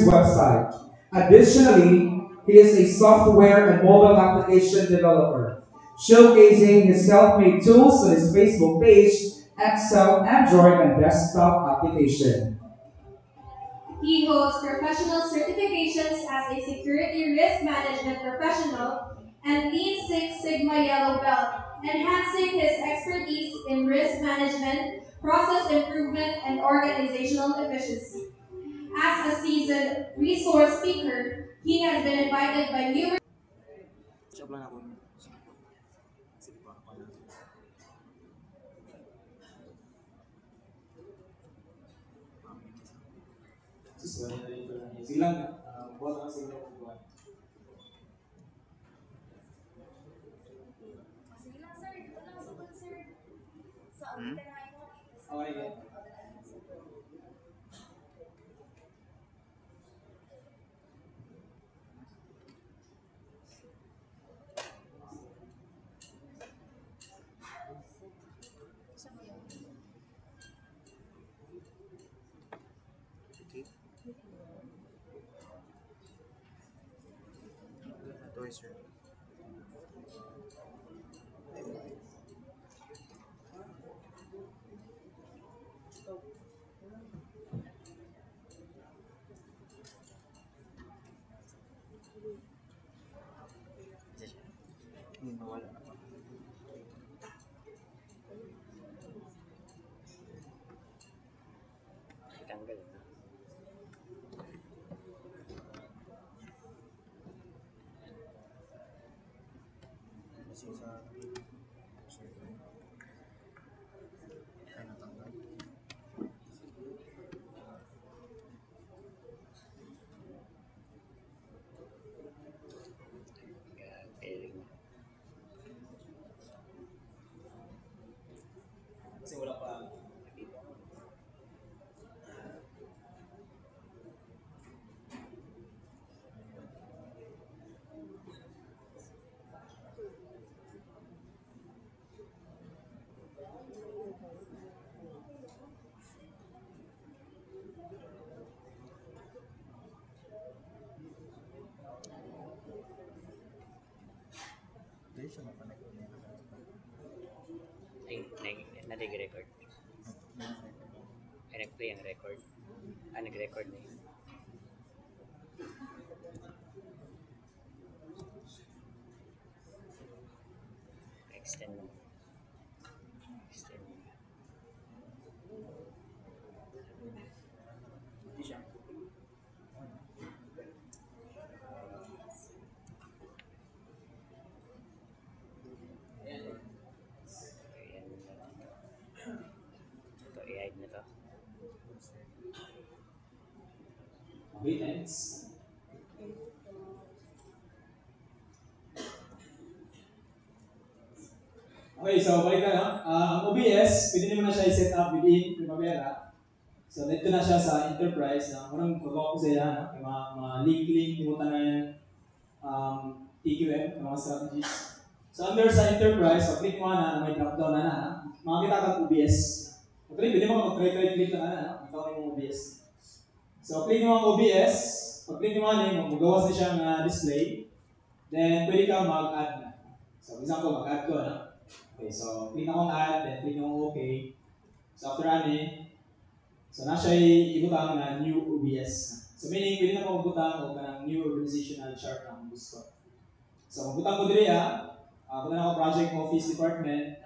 website. Additionally, he is a software and mobile application developer, showcasing his self-made tools on his Facebook page, Excel, Android, and desktop application. He holds professional certifications as a security risk management professional and Lean Six Sigma Yellow Belt, enhancing his expertise in risk management, process improvement, and organizational efficiency. As a seasoned resource speaker, he has been invited by numerous Nag-record. Ay, nag-play ang record. Nag-record na yun. Extend mo. Extend mo. Ayan na. Ito, i-hide na to. Okay, thanks. Okay, so balik na, no? Ang OBS, pwede naman na siya i-set up within Primavera. So, dito na siya sa enterprise. Unang magawa ko sa iya, no? Yung mga link-link, timutan na yan, TQM, mga strategies. So, under sa enterprise, pag-click mo na may drop-down na, makakita kang OBS. Actually, pwede mo mag-try-click lang na, ikaw yung OBS. So, click mo ang OBS. Pag-click mo na, magawas na siyang display. Then, pwede kang mag-add na. So, for example, mag-add ko, no? Okay, so click akong add, then click akong OK. So after so na siya ibutang na new OBS. So meaning, pwede na akong ibutang o kanang new organizational chart na akong gusto. So magbutang ko diri punta na ako project office department.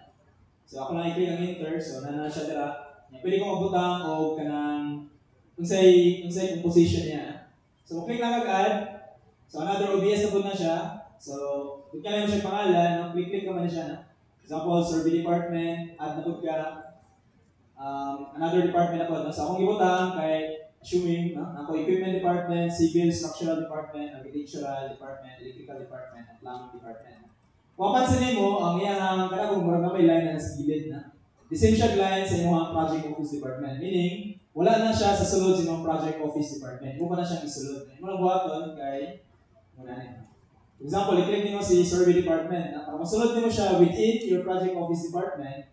So ako lang i-click ang enter, so na siya dira. Pwede ko magbutang o kanang unsay composition niya. So click langag-add. So another OBS na po na siya. So click na lang siya pangalan, click ka man na siya. Example, survey department, add na po ka, another department na po. So akong ibutang kay assuming, ako equipment department, civil, structural department, architectural department, electrical department, and plumbing department. Kung mapansin mo, ang iyang kanang murag na may line na nasa gilid na. The same siya line sa inyong project office department. Meaning, wala na siya sa sulod sa inyong project office department. Mo pa na siyang isulod. Mo na buhaton kay muna nito. For example, i-click nyo si survey department. Para masunod nyo siya within your project office department,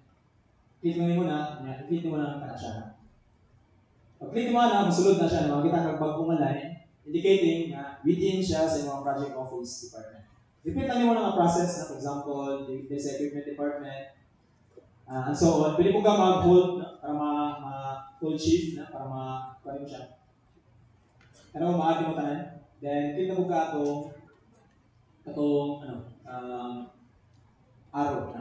click mo na, click mo na ang siya. Pag click mo na, masunod na siya, makikita kang bagong line. indicating na within siya sa mga project office department. Repeat lang yung mga process na, for example, there's equipment department, and so on. Pwede po ka mag-hold para ma-hold shift na, para ma-kuha mo siya. Ano mo maagi mo tanan? Then, click na po ka itong arrow.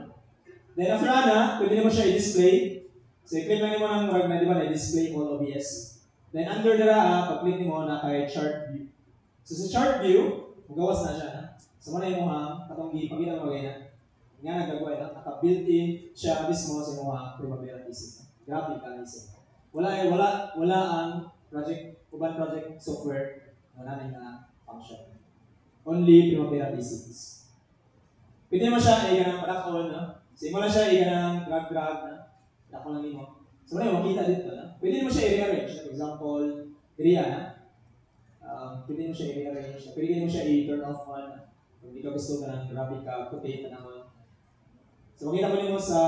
Then, after na, pwede mo siya i-display. So, i-click lang mo ng rag na, di ba, na-display all OBS. Then, under pag-click mo na kay chart view. So, sa chart view, magawas na siya. So, muna yung katong ipagkita mo ganyan. Nga nagagawa na, naka-built-in siya mismo sa mga Primavera pieces. Graphic analysis. Wala ang uban project software na function. Only Primavera pieces. Pwede mo siya ng padak-on, no? So, mo lang siya ng drag-drag na. Padak-on lang mo. So, muna yung makita dito, no? Pwede mo siya i-rearrange. For example, area na. Pwede mo siya i-rearrange. Pwede mo siya i-turn off on. Kung hindi ka gusto ka ng graphic ka, rotate na naman. So, makita mo sa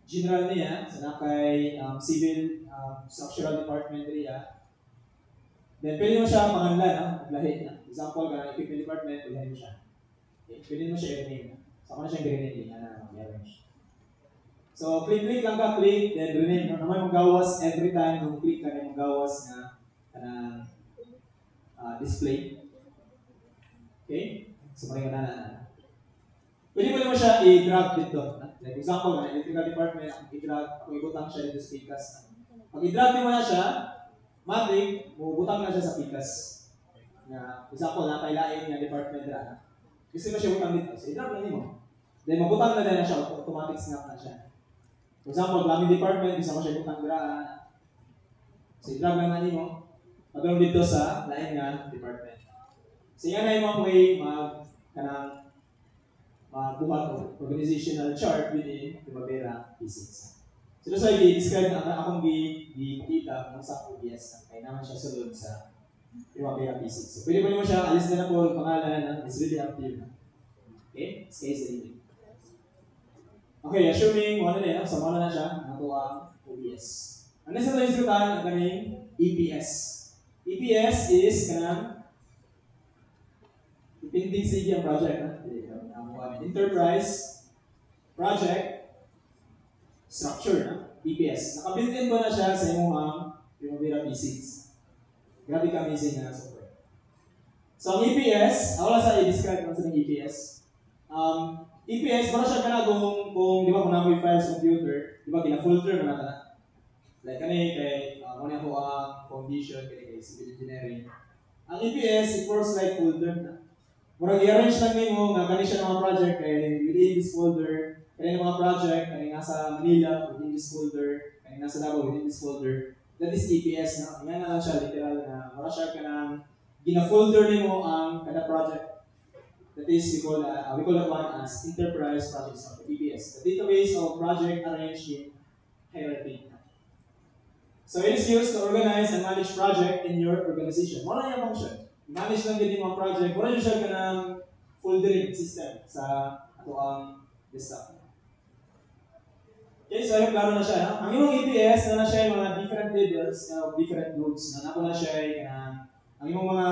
general niya, sa nakay civil structural department niya. Then, pwede mo siya panganlan, no? Maglahi na. Example, ka equipment department, pwede mo siya. Okay? Pwede mo siya i-rename. So, ako na siyang i-rename na i-arrange. So, click lang ka, click, then rename. No? Naman magawas every time nung click ka na magawas na display. Okay? So, maraming na. Pwede mo naman siya i-drag dito. Like example, na electrical department, i-drag, kung ibutang siya dito sa PICAS. Pag i-drag mo na siya, matik, butang na siya sa PICAS. Na, example, na kailain niya department na. Gusto mo siya butang dito. So, i-drag lang mo. Then, mabutang na din na siya, automatic snap na siya. For example, plumbing department, gusto mo siya butang dira. So, i-drag lang na mo. Pagkaroon dito sa lain nga department. So, yan na yung way magbuhat o organizational chart within Primavera P6. So, that's why i-describe na akong gikita ng sa OBS. Kaya naman siya sulod sa Primavera P6. So, pwede mo naman siya, alis na po yung pangalan. It's really up to you. Okay? Stay safe. Okay, assuming mo na sa mo na siya, nato ang OBS. Ang next na islutan ang kaning EPS. EPS is kanang ipinding sige ang project. Enterprise Project Structure. EPS. Naka-built-in ko na siya sa imong Primavera P6. Grabe ka amazing na software. So, ang EPS, wala sa i-describe kung sa EPS. EPS, para siya ka na kung di ba kung namoy file sa computer, di ba kina-filter na natin. Like kay muna ko ang foundation, kay civil engineering. Ang EPS, it works like folder na. Murag i-arrange lang mo nga kani siya ng mga project kay within this folder, kaya ng mga project kay nasa Manila within this folder, kay nasa Davao within this folder. That is EPS na. Yan na lang siya literal na mura siya kanang gina-folder nimo ang kada project. That is we call that one as Enterprise Project Structure, EPS. The database of project arranged in hierarchy. So it is used to organize and manage project in your organization. Wala yung function. Manage lang din yung mga project. Wala yung siya ka ng foldering system sa ato ang desktop. Okay, so ayun, klaro na siya. No? Ang imong EPS na siya yung mga different levels of different nodes. Napo na siya ang imong mga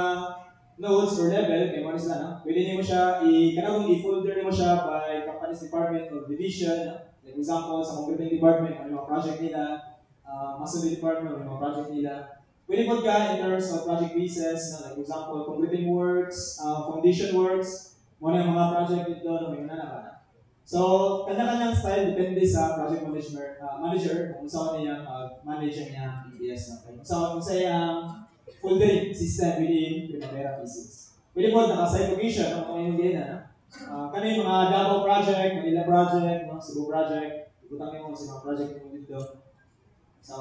nodes or level, kaya mo sila, no? Pwede niyo siya i-folder niyo siya by company's department or division. No? Like example, sa computing department, ano yung mga project nila, masonry department, ano yung mga project nila. Pwede po ka in terms of project pieces, like for example, completing works, foundation works, muna yung mga project dito na may mananaban. So, kanya-kanyang style depende sa project manager kung saan niya manage niya EPS. Kung saan yung foldering system within Primavera P6. Pwede po naka-site location kung yung gina. Kanya yung mga Davao project, Manila project, Cebu project, ikutan mo sa mga project mo dito. So,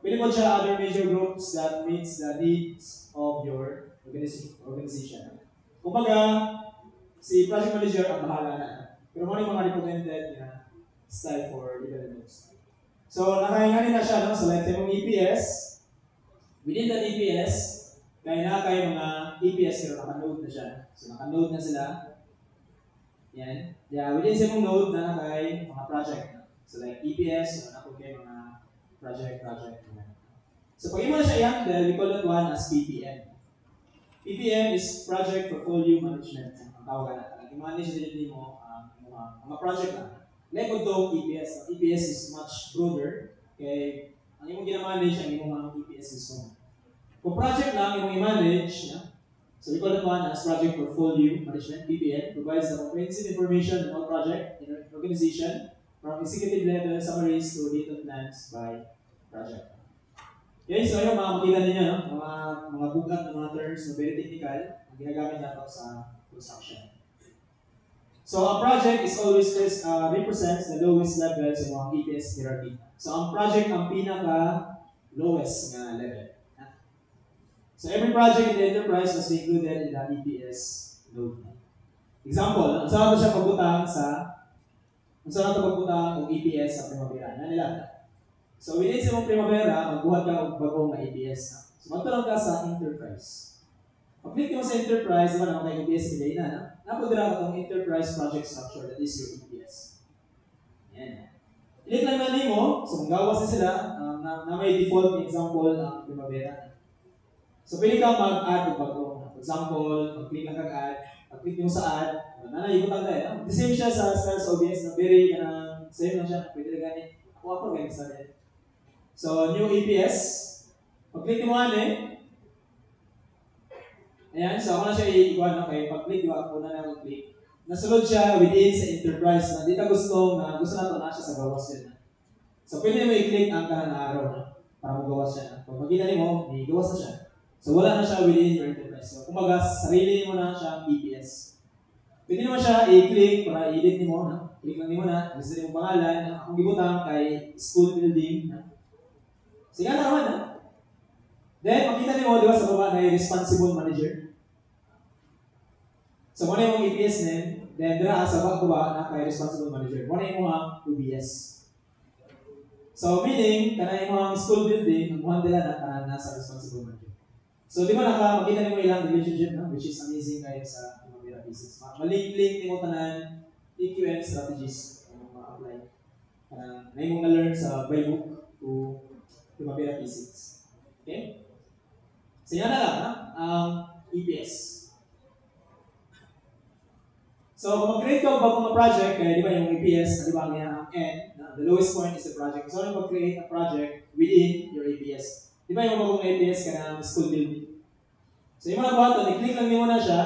pwede po siya other major groups that meets the needs of your organization. Kumbaga, si project manager ang bahala na. Pero mo yung mga recommended na style for developers. So, nakahinganin na siya, no? So, like yung EPS, within that EPS, kaya na kayo mga EPS pero naka-node na siya. So, naka-node na sila. Yan. Yeah, within sa mong node na kay mga project. So, like EPS, so naku kayo mga project. So, pag mo na siya i-handle, we call that one as PPM. PPM is Project Portfolio Management. Ang tawag na. I-manage din mo mga project lang. Like po ito, EPS. EPS is much broader. Okay? Ang imong ginamanage, ang imong mga EPS is mo. Kung project lang, imong i-manage, so we call that one as Project Portfolio Management. PPM provides the comprehensive information on all project in an organization from executive level summaries to detailed plans by project. Okay, so ayun, makikita ninyo, mga bugat ng mga terms na very technical ang ginagamit natin sa construction. So, a project is always represents the lowest level sa mga EPS hierarchy. So, ang project ang pinaka-lowest na level. So, every project in the enterprise must be included in the EPS load. Example, saan siya pagbutang ng EPS sa primavera? Yan nila. So, within sa primavera, magbuhat ka og bagong na EPS. So, magtulong ka sa enterprise. Pag-click mo sa enterprise, diba naman kayo EPS nila na, napagdira ka itong enterprise project structure, that is your EPS. Yan. Click lang na mo, so magawas na sila, na may default example ng primavera. So pwede ka mag-add o bago. For example, mag-click lang kag-add, pag-click mo sa add, nanayibutang tayo. The same siya sa OBS na very, same lang siya, pwede na ganit. Ako ganit sa rin. So, new EPS, pag-click mo ayan, so ako na siya i-iguan, okay, pag-click, ako na mag-click. Nasulod siya within sa enterprise na di ka gusto na ito na siya sa gawas yun. So pwede mo i-click ang kanang araw para magawas siya. Pag makita mo, may gawas na siya. So wala na siya within your enterprise. So kumbaga, sarili mo na siya EPS. Pwede naman siya i-click para i-edit mo. Click lang mo na, gusto mo pangalan. Akong gibutang kay school building. Sige na naman. Then, makita niyo, di ba, sa baba na yung responsible manager. So, muna yung EPS name, then dira sa baba na kay responsible manager. Muna yung mga OBS. So, meaning, kana yung mga school building, ang muhan nila na kana nasa responsible manager. So, di ba makita niyo ilang relationship, which is amazing kayo sa Primavera P6. Malink-link niyo tanan EQM strategies na ma-apply. Na yung na-learn sa by book to Primavera P6. Okay? So yan na lang, ang EPS. So kung mag-create ka bagong mga project, kaya di ba yung EPS, di ba ang N, the lowest point is the project. So yung mag-create a project within your EPS. Di ba yung bagong EPS ka ng school building? So yung mga button, i-click lang mo na siya.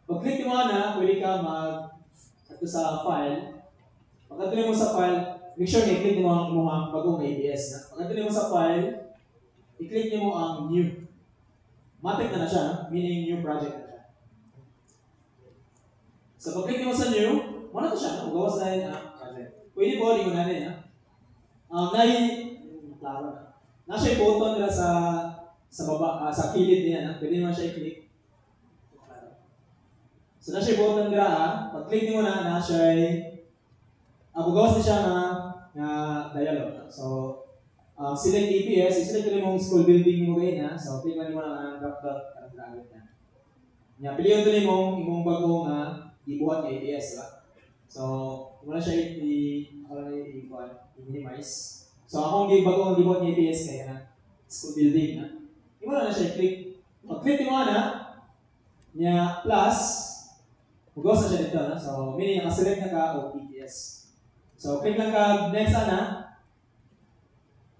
Pag-click mo na, pwede ka ito sa file. Pag-click mo sa file, make sure i-click mo ang bagong EPS. Pag-click mo sa file, i-click mo ang new. Matik na siya, meaning new project na siya. So, pag-click mo sa new, muna to siya, magawas na yun project. Pwede po, di ko na rin, klaro na. Nasa yung button nila sa baba, sa kilid niya, pwede naman siya i-click. So, nasa yung button nila, pag-click mo na, nasa magawas na siya na dialog. So, select EPS, i-select ko yung school building mo ngayon. So, click mo na ang drop-dot ang dragon na. Pilihan ito yung bagong ibuhat ng EPS. Diba? So, muna siya i-minimize. So, akong bagong ibuhat ng EPS kaya school building. Muna na siya i-click. Pag-click mo niya plus, magawas na siya dito. So, meaning nakaselect na ka o EPS. So, click lang ka next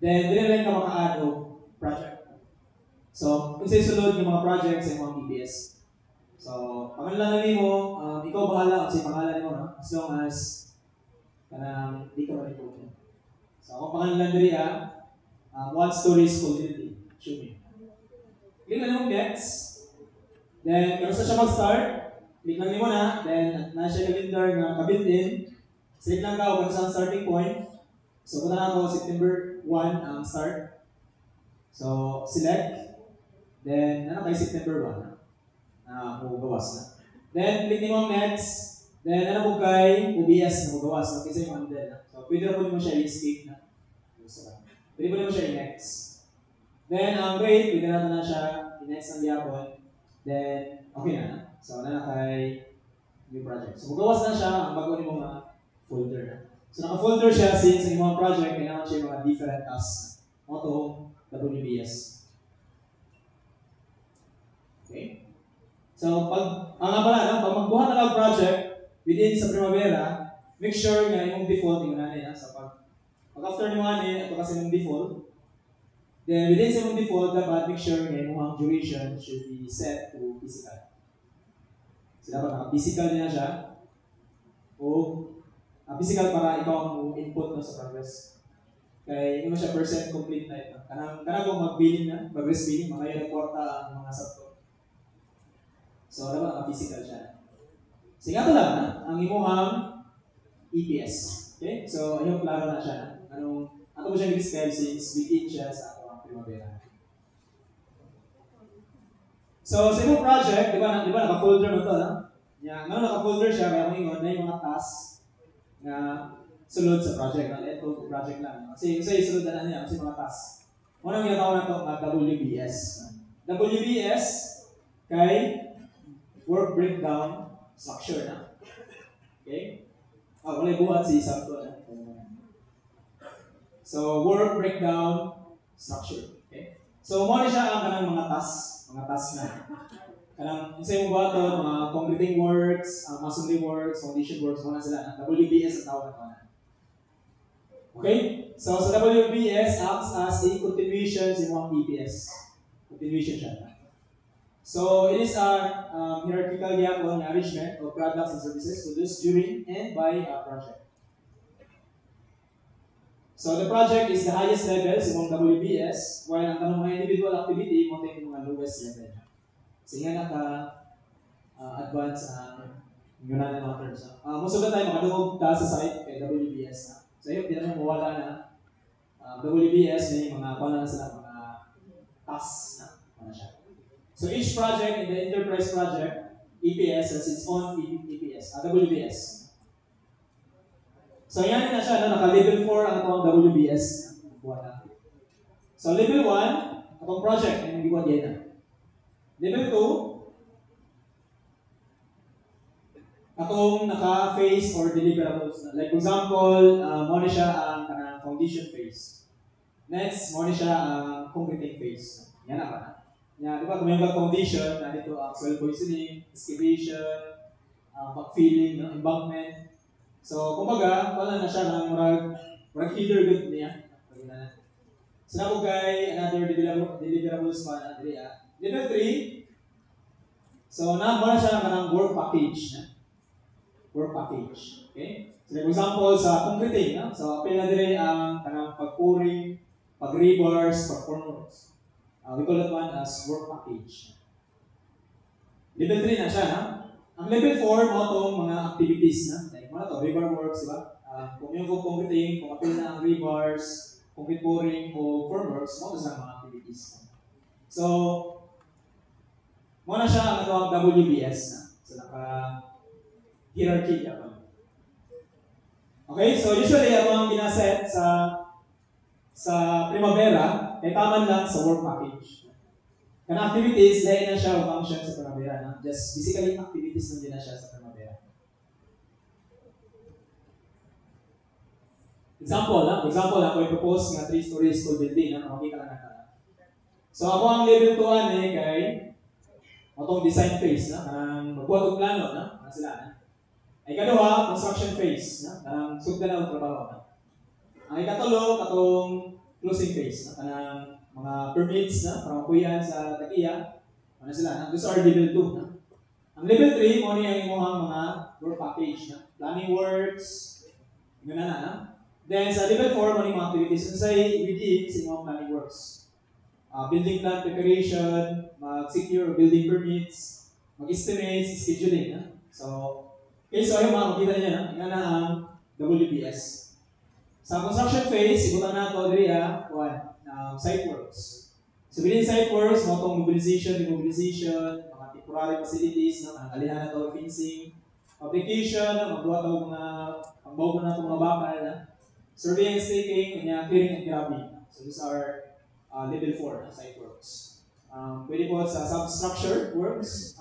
then, dire lang ka maka-add o project. So, kung sa'yo sulod yung mga projects sa mga EPS. So, pangalan mo, ikaw bahala kung sa'yo pangalan mo, as long as di ka ma-report. So, ako pangalan diri one story school building. Show me. Click lang mo next. Then, kung saan siya mag-start, click lang mo na. Then, nasa siya calendar na ka-built-in. Select lang ka kung saan starting point. So, punta ako September 1 ang start. So, select. Then, kay September 1 gawas na. Then, click mo next. Then, po kay OBS na gawas. Kasi yung under. So, pwede na po mo siya i-skip na. Pwede po mo siya i-next. Then, ang grade, pwede na siya i-next ang yapon. Then, okay na. So, kay new project. So, magawas na siya ang bago ni mga folder na. So, naka-folder siya since yung mga project, kailangan siya yung mga different tasks. Auto, WBS. Okay? So, ang nga pala, no, pag magbuhat na kang project within sa primavera, make sure nga yung default, yung nanin, so pag after ni mga ito kasi yung default, then within sa yung default, dapat make sure nga yung duration should be set to physical. So, dapat naka-physical niya siya, o physical para ikaw ang input no, sa progress. Kaya hindi mo siya percent complete na ito. Kanang kung mag-billing na, progress billing, mga yun nagporta ang mga subto. So, dapat naka-physical siya. So, nga ito lang, ang imuhang EPS. Okay? So, ayun, klaro na siya. Ato mo siya i-describe since within siya sa ato ang primavera. So, sa imong project, di ba naka-folder mo ito, no? Nga, naka-folder siya, kaya kung na yung mga tasks na sulod sa project. Ito, project lang. Kasi sulod na niya, kasi mga tasks. Unang ginatawag na ito, WBS. WBS, kay work breakdown structure na. Okay? Wala buhat si Sabto na. So, work breakdown structure. Okay? So, mo siya ang kanang mga task na. Kanang isa yung bato, mga concreting works, masonry works, foundation works, mga sila. WBS ang tawag na ito. Okay? So, sa WBS acts as a continuation sa mga EPS. Continuation siya. So, it is a hierarchical diagram arrangement of products and services produced during and by a project. So, the project is the highest level sa mga WBS, while ang tanong mga individual activity mo yung mga lowest level. So, yan naka-advance yung mga terms. Most of the time, makadungog ta sa site kay WBS. So, yun, di naman mawala na. WBS may mga na sila, mga tasks na siya. So each project in the enterprise project, EPS has its own EPS, WBS. So yan na siya, naka-level 4 ang itong WBS. So level 1, itong project, ay hindi ko yan na. Level 2, itong naka-phase or deliverables. Like for example, muna siya ang foundation phase. Next, muna siya ang concreting phase. Yan na ba? Di ba, kung yung foundation, dito ang soil poisoning, excavation, backfilling, embankment. So, kumbaga, wala na siya ng murag feeder good niya. So, na po kay another deliverables pa na dili. Level 3, so na muna siya ng work package. Work package. Okay? So, for example, sa concreting, so, apil na dili ang kanang pag-pouring, pag-rebars, pag-formworks. We call that one as work package. Level 3 na siya, na? Ang level 4, mo itong mga activities, na? Like, mga ito, rebar works, di ba? Kung yung concreting, kung apil na ang rebars, concrete pouring, o formworks, mo ito sa mga activities. So, mo na siya ang ito ang WBS, na? So, naka-hierarchy ako. Okay, so usually, ako ang ginaset sa primavera, ay taman lang sa work package. Kana activities, lain na siya o function sa primavera. Na? Just physically activities lang din na siya sa primavera. Example, ako i-propose nga 3-story school building. Makikita lang natin. So ako ang level 2 kay itong design phase. Magbuhat og plano. Sila. Ay kaduha, construction phase. Kanang sugdan na ang trabaho. Ang ikatulo, katong closing phase. Kanang mga permits para makuyan sa tagiya. Ano sila? Those are level 2. Ang level 3, mo niya yung mga work package. Planning works. Ganun na. Then sa level 4, mo niya mga activities. Say, within sa mga planning works. Building plan preparation, mag-secure building permits, mag-estimates, scheduling. So ayun makikita niya yan na ang WBS. Sa construction phase, ibutan na ito diri site works. So within site works, mo itong mobilization, demobilization, mga temporary facilities, alihan na ito, fencing, application, magbuhat ito mga pangbaw na ito mga bakal, survey and staking, clearing and grabbing. So these are level 4 site works. Pwede po sa substructure works,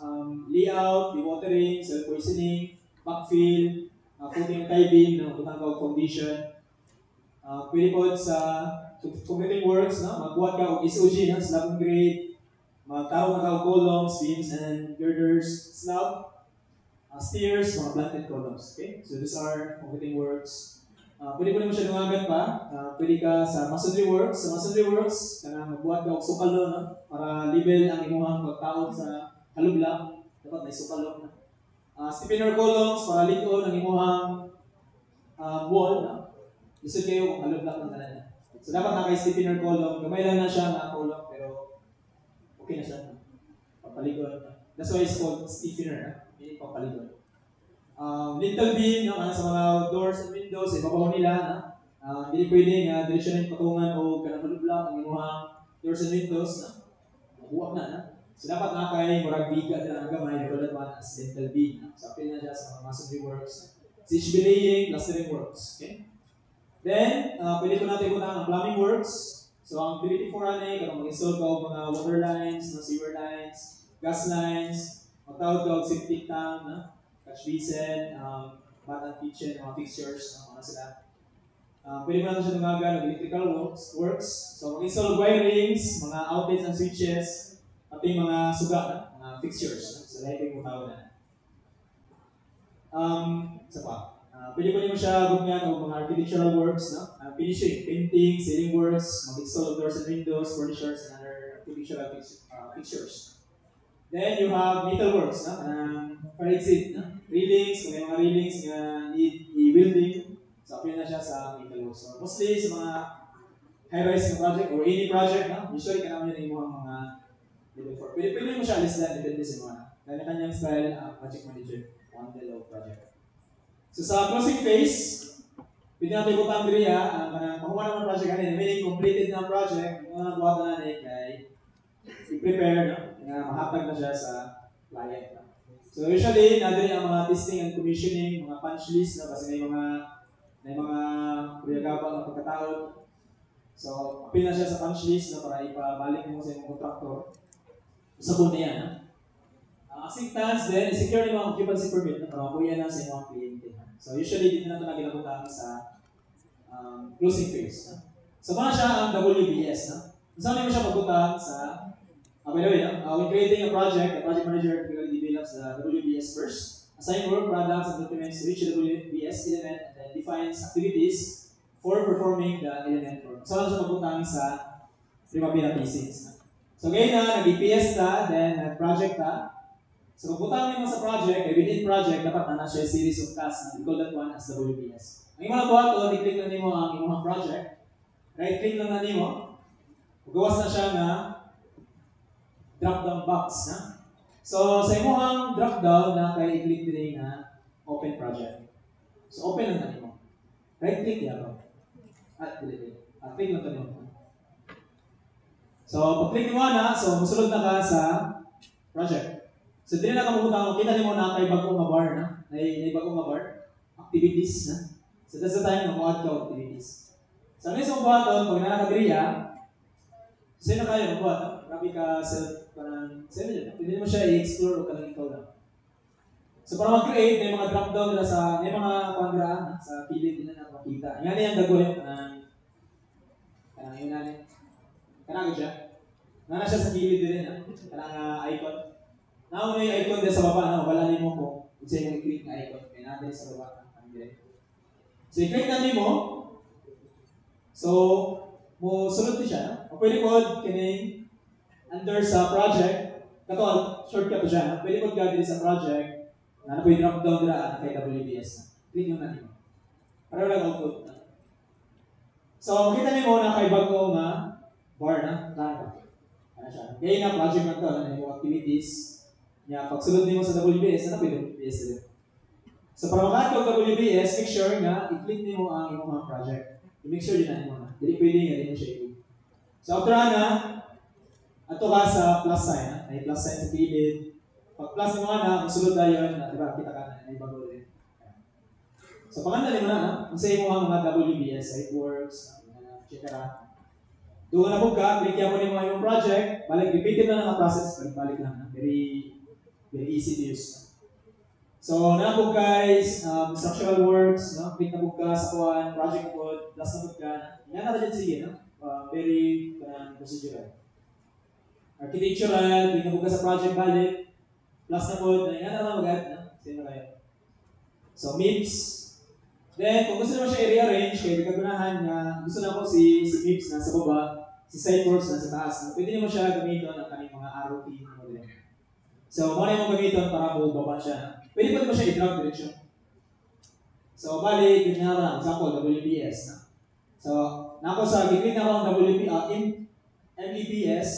layout, dewatering, soil poisoning, backfill, footing and tie-beam, utang foundation. Pwede po sa concreting works, magbuhat ka o SOG, slab and grade, magtawag na ka columns, beams, and girders, slab, stairs, mga blanket columns. Okay? So these are concreting works. Pwede mo siya dungagan pa. Pwede ka sa masonry works. Sa masonry works, kanang magbuhat ka og sukalo no? Para level ang imuhang pagtaod sa halubla. Dapat may sukalo na. Stiffener columns para likod ang imuhang wall. No? Lisod kayo kung halubla ng tanan. So dapat naka-stiffener column. Gamay lang na siya na column pero okay na siya. Papalikod. That's why it's called stiffener. Hindi papalikod. Lintel beam, no, sa mga doors and windows, ibabaw nila, hindi pwede nga direksyonin patungan o kanang malublang ang imuhang doors and windows, mabuwag na. So dapat nakay murag biga na ang gamay, tulad man as lintel beam. So apil na siya sa mga masonry works, stitch belaying, plastering works. Okay? Then, pwede ko natin punta ang plumbing works. So ang ability for ano kung mag-install ka o mga water lines, sewer lines, gas lines, magtawag ka o septic tank, catch basin, bath and kitchen, mga fixtures, mga sila. Pwede mo natin siya tumagan ng electrical works. So mag-install wirings, mga outlets and switches, pati mga suga, mga fixtures. So lighting mo tawag na. Isa pa. Pwede mo siya gumyan o mga architectural works, no? Finishing, painting, ceiling works, mag-install of doors and windows, furnitures, and other architectural fixtures. Then you have metalworks, no? Fire exit, no? Railings, kung may mga railings nga need i-building, so appeal na siya sa metalworks. So mostly sa mga high-rise na project or any project, no? Usually ka naman yun yung mga level 4. Pwede mo siya alis lang, depende sa mga kanya-kanyang style project manager on the low project. So sa closing phase, pwede natin ibutang diriya, pakuha naman project kanina, meaning completed na project, yung mga buhat na natin kay i-prepare, no? Mahatag na siya sa client. No? So usually, nadiri ang mga testing and commissioning, mga punch list, no? Kasi may mga priyagabang na pagkataon. So, apil na siya sa punch list, no? Para ipabalik mo sa iyong contractor. Sabon na yan. No? Acceptance, then, secure yung mga occupancy permit, no? Para mabuya na sa iyong kliyente. So usually, dito na ito naginabutan sa closing phase. No? So, muna siya ang WBS. No? Saan mo siya magbutang sa by the way, when creating a project, the project manager typically develops the WBS first, assign work, products, and documents to each WBS element, and then defines activities for performing the element work. So, ano siya magbutang sa Primavera P6. So, ngayon na, nag-EPS ta, then nag-project ta. So, magbutang mo sa project, within project, dapat na siya series of tasks, we call that one as WBS. Ang imong nabuhat, i-click lang nimo ang imong project, right-click lang na nimo, magawas na siya na drop-down box, na? So, sa imuhang drop-down na kay i-click din na open project. So, open lang na mo. Right-click yan. At click lang ito nyo. So, pag-click mo na, so, musulod na ka sa project. So, din na ka mabuta, makita nyo na kay bagong nga bar, na? May bagong nga bar. Activities, na? So, that's the time na mo-add ka activities. So, ano yung buhaton, pag nakakagriya, sino kayo magbuhat? Grabe ka parang pwede mo siya i-explore o kanang ikaw lang. So para mag-create, may mga drop-down nila may mga kwandraan sa pilit nila na makita. Yan yung gagawin kanang yun natin. Kanang siya. Nana siya sa pilit din kanang icon. Nauna yung icon din sa baba, wala din mo kung isa yung i-click na icon. Kaya natin sa baba. So i-click natin mo. So, mo sunod din siya. O pwede ko kining under sa project, kato, shortcut to siya. Pwede mo gagawin sa project na pwede drop down nila kay WBS. Click yung natin mo. Para wala output. So, makita niyo mo na kay bago nga bar na. Klaro. Ano siya. Kaya nga project na ito, na yung activities. Kaya pagsulod niyo mo sa WBS, ano pwede WBS din? So, para makaat yung WBS, make sure nga i-click niyo mo ang iyong mga project. I-make sure din na mo na. Hindi pwede nga din mo siya i-click. So, after na, ato ka sa plus sign, may plus sign sa gilid. Pag plus mo na, masulod tayo yun, diba, kita ka na, may bago rin. So, pangandali mo na, ang sa mo ang mga WBS, site works, etc. Doon na po ka, click mo mo yung project, balik, repeated na ang process, balik lang, very easy to use. So, na po guys, structural works, click na po ka sa kuhan, project code, plus na po ka, yan na rin sige, very procedural. Architectural, pinabog ka sa project balik, plus na po, na nga naman magad, no? Sino kayo? So, MIPS. Then, kung gusto naman siya i-rearrange, kaya kagunahan na gusto na po si MIPS na sa baba, si Cypress na sa taas, no? Pwede naman siya gamitin ang kanyang mga arrow key model. So, muna yung gamitin para po baba siya. Pwede pa naman siya i-drag direction. So, bali, yun nga lang, example, WPS. No? So, nako sa, i-click na ako ang MEPS,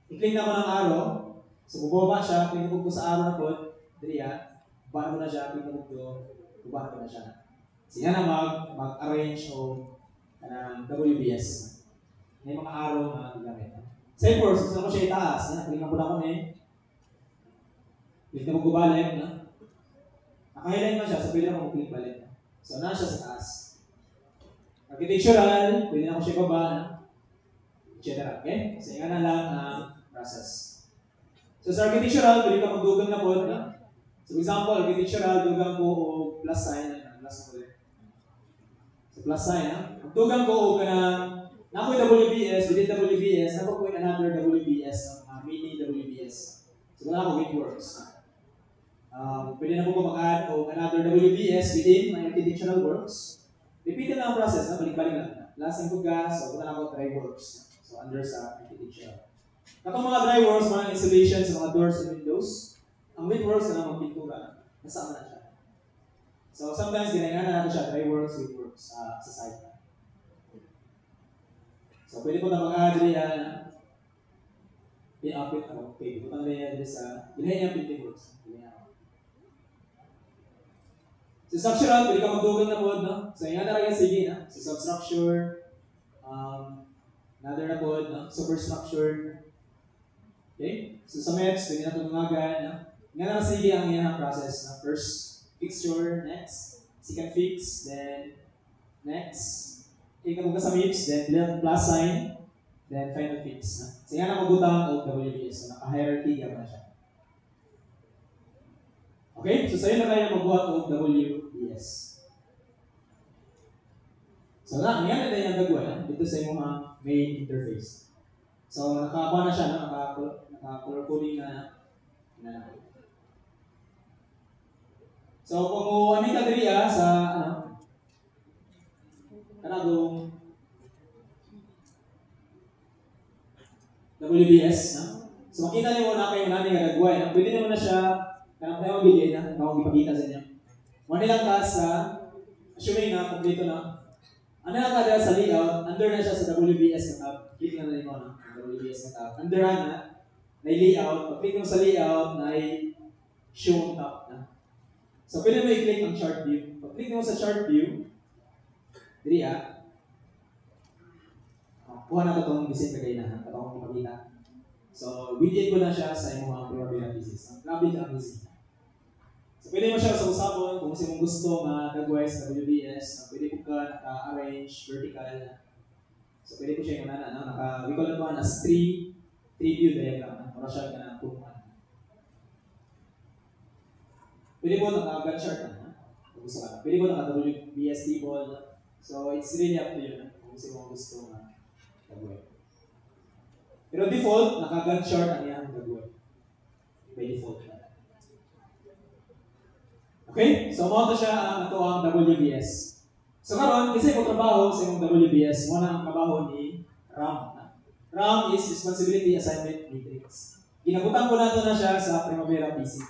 i-click na ako ng arrow, so bubaba siya, click na ko sa arrow na po, diriya, baba mo na siya, click na ko baba mo na siya. So, yan ang mag-arrange o WPS. May mga arrow na gamit. Same course, gusto ko siya itaas, click na po na kami, click na ko balik, naka-highlight na siya, so pwede na ko click balik. So, na siya sa taas. Architectural, pwede na ko siya baba, etc. Okay? So, yan na lang ang process. So, sa architectural, pwede ka magdugang na po. So, for example, architectural, dugang ko o plus sign. Plus na ulit. So, plus sign, magdugang ko o ka na po yung WBS, within WBS, na po yung another WBS, mini WBS. So, wala ko with works. Pwede na po ko mag-add o another WBS within my architectural works. Repeat na ang process, balik-balik lang. Last time ko gas, so wala ako dry works. So, under sa architectural. Katong mga dry works, mga installation sa mga doors and windows, ang wet works na mga pintura, nasama na siya. So, sometimes ginagawa natin siya, dry works, wet works sa site. So, pwede po na mag-add yan. I-update ako. Okay, putang na yan sa, ginahin yung painting works. So, structural, pwede ka magdugang na po, no? So, yung talaga sige, na? So, substructure, another na po, no? Superstructure. Okay? So, sa MEPS, pwede na ito tumagan, no? Nga na sige ang iyang process, no? First, fixture, next, second fix, then, next, okay, kapag ka sa MEPS, then, plus sign, then, final fix, no? So, yan ang magutang o WBS, so, naka-hierarchy, gano'n na siya. Okay? So, sa'yo na kayo magbuhat o WBS. So, yan na tayo yung gagawin dito sa yung mga main interface. So, nakakuha na siya, naka-color coding na So, kung ano yung kagriya sa, kanagong WBS, So, makita niyo na kayo natin yung gagawin. Pwede naman na siya, kaya tayo magbigay na, akong ipakita sa inyo. One lang ka sa, assuming na, kompleto na, ano lang ka sa layout, under na siya sa WBS na tab. Click na rin mo na, WBS na tab. Under na, may layout. Pag-click mo sa layout, may show tab na. So, pwede mo i-click ang chart view. Pag-click mo sa chart view, dili kuha na ito itong design kagay na, ito akong ipakita. So, within ko na siya sa iyong mga Primavera pieces. Grabe ka ang design. So, pwede mo siya sa usapon kung sino mong gusto gagawin sa WBS. Pwede ko ka naka-arrange vertical. So, pwede ko siya yung we call it one as three view diagram. Para siya na punuan. Pwede mo naka-gun chart kung gusto ka. Pwede mo naka-WBS table. So, it's really up to you kung sino mong gusto gagawin. Pero default, naka-gun chart ang iyang gagawin. By default. Okay? So, mauto siya ang WBS. So, karon kasi mo trabaho sa iyong WBS, muna ang trabaho ni RAM. RAM is Responsibility Assignment Matrix. Ginabutan ko na ito na siya sa Primavera P6.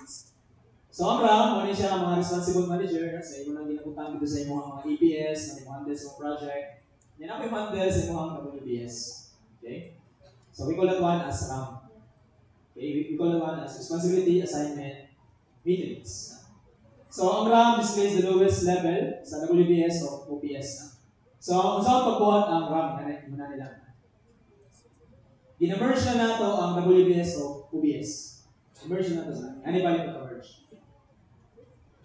So, ang RAM, muna siya ang mga responsible manager sa iyo nang ginabutan dito sa iyong mga EPS, na yung handle sa project. Yan ang yung handle sa iyong WBS. Okay? So, we call that one as RAM. Okay? We call that one as Responsibility Assignment Matrix. So, ang RAM displays the lowest level sa WBS o OPS. So, kung saan pagbuhat ang RAM, muna nila. Gina-merge na nato ang WBS o OBS. Merge na nato sa ano ba yung pagka-merge?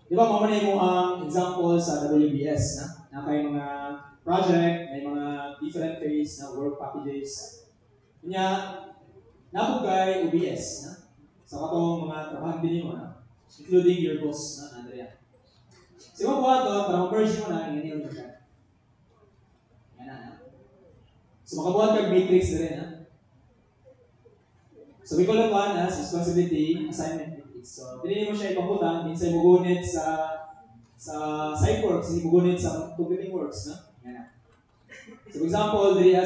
Di ba, mamana mo ang example sa WBS na kay mga project, may mga different phase na work packages. Kanya, napugay OBS. So, katong mga trabahan din mo including your boss, Andrea. So, yung buhat doon, para ma-merge mo na, yan yung siya. Yan na. So, makabuhat kag matrix na rin, So we call that one as responsibility assignment matrix. So dili mo siya ipabutang minsan mo gunit sa site works, hindi mo gunit sa computing works, no? Yan. So for example, dira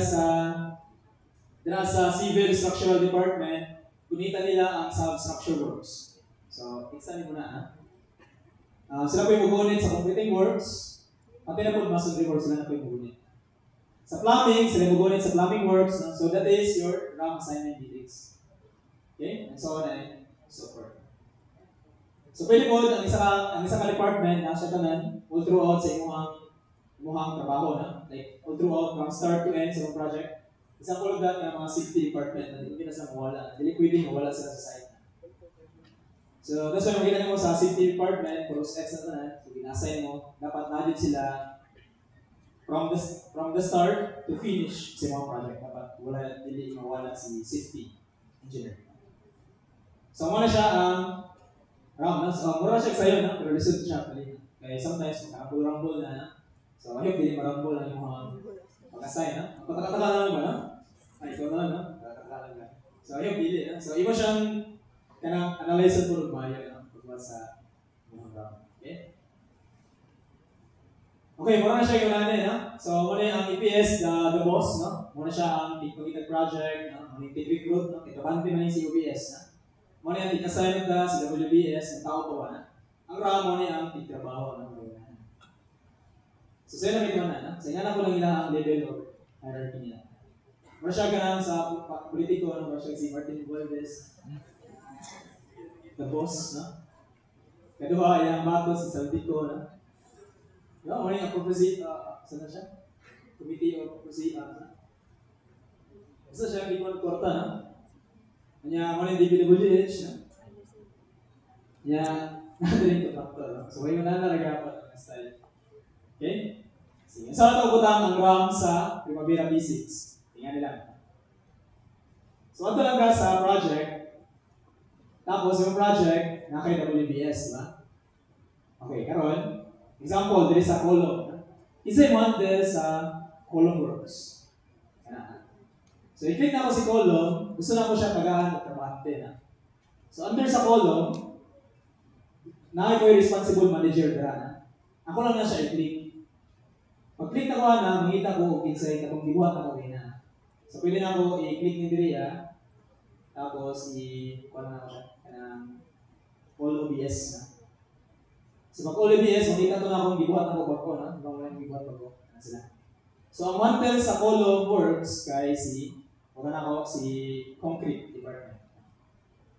sa civil structural department, gunita nila ang substructure works. So examine mo na, sila po yung magunit sa computing works, pati na po masonry works sila na po yung magunit. Sa plumbing, sila magunit sa plumbing works, no? So that is your RAM assignment matrix. Okay? And so on and so forth. So pwede po, ang isa ka department na siya tanan all throughout sa imuhang trabaho na. Like all throughout from start to end sa inyong project. Example of that ng mga safety department na hindi na sila mawala. Hindi pwedeng mawala sila sa site. So that's why makita niyo sa safety department, pros X na tanan, so ina-assign mo, dapat na sila from the start to finish sa mga project. Dapat wala dili mawala si safety engineer. So muna siya ang RAM, no? So, mura siya sa'yo, no? Pero result siya pali. Kaya sometimes, makakapul-rumble na. So, I hope hindi marumble ang mga mag-assign, no? Patakataka lang ba, no? Ay, ikaw na lang, no? Patakataka lang ba. So, I hope hindi, no? So, iba siyang kanang analyze po ng maya, no? Pagwa sa mga RAM. Okay? Okay, mura na siya yung nanin, no? So, muna ang EPS, the boss, no? Muna siya ang Tigpagitag project, no? Muna yung Tig-recruit, no? Tigpabante man yung si UPS, no? Muna yung tig-assignment na si WBS, ang tao pa na. Ang RAM mo niya ang tig-trabaho ng mga. So, sa'yo na ito na. Sa nga ko lang ilang ang level of hierarchy niya. Mara siya ganang sa politiko, mara siya si Martin Romualdez, the boss, no? Kaduha, yung bato si Saltico, no? No, muna yung proposite, saan na siya? Committee of Proposite, basta siya, hindi ko korta, no? Kanya mo yung DPWH, no? Kanya, natin yung factor, no? So, ngayon na nalagapat ang style. Okay? Sige. Saan ito butang ang RAM sa Primavera B6? Tingnan nila. So, ito lang ka sa project. Tapos, yung project, na kay WBS, di ba? Okay, karon. Example, dito sa column. Isa yung model sa column works. So, i-click na ako si column, gusto na ko siya tagaan at trabahante na. So, under sa column, na ko yung responsible manager dira na. Ako lang na siya i-click. Pag-click na ko na, makita ko kung kinsay katong gibuhat ako rin na. So, pwede na ako i-click ni Drea, tapos i-call na ako siya, kanang all OBS na. So, pag all OBS, makita ko na akong gibuhat ako bako na, ibang wala yung gibuhat ako na sila. So, ang mantel sa column works kay wala na ako si concrete department.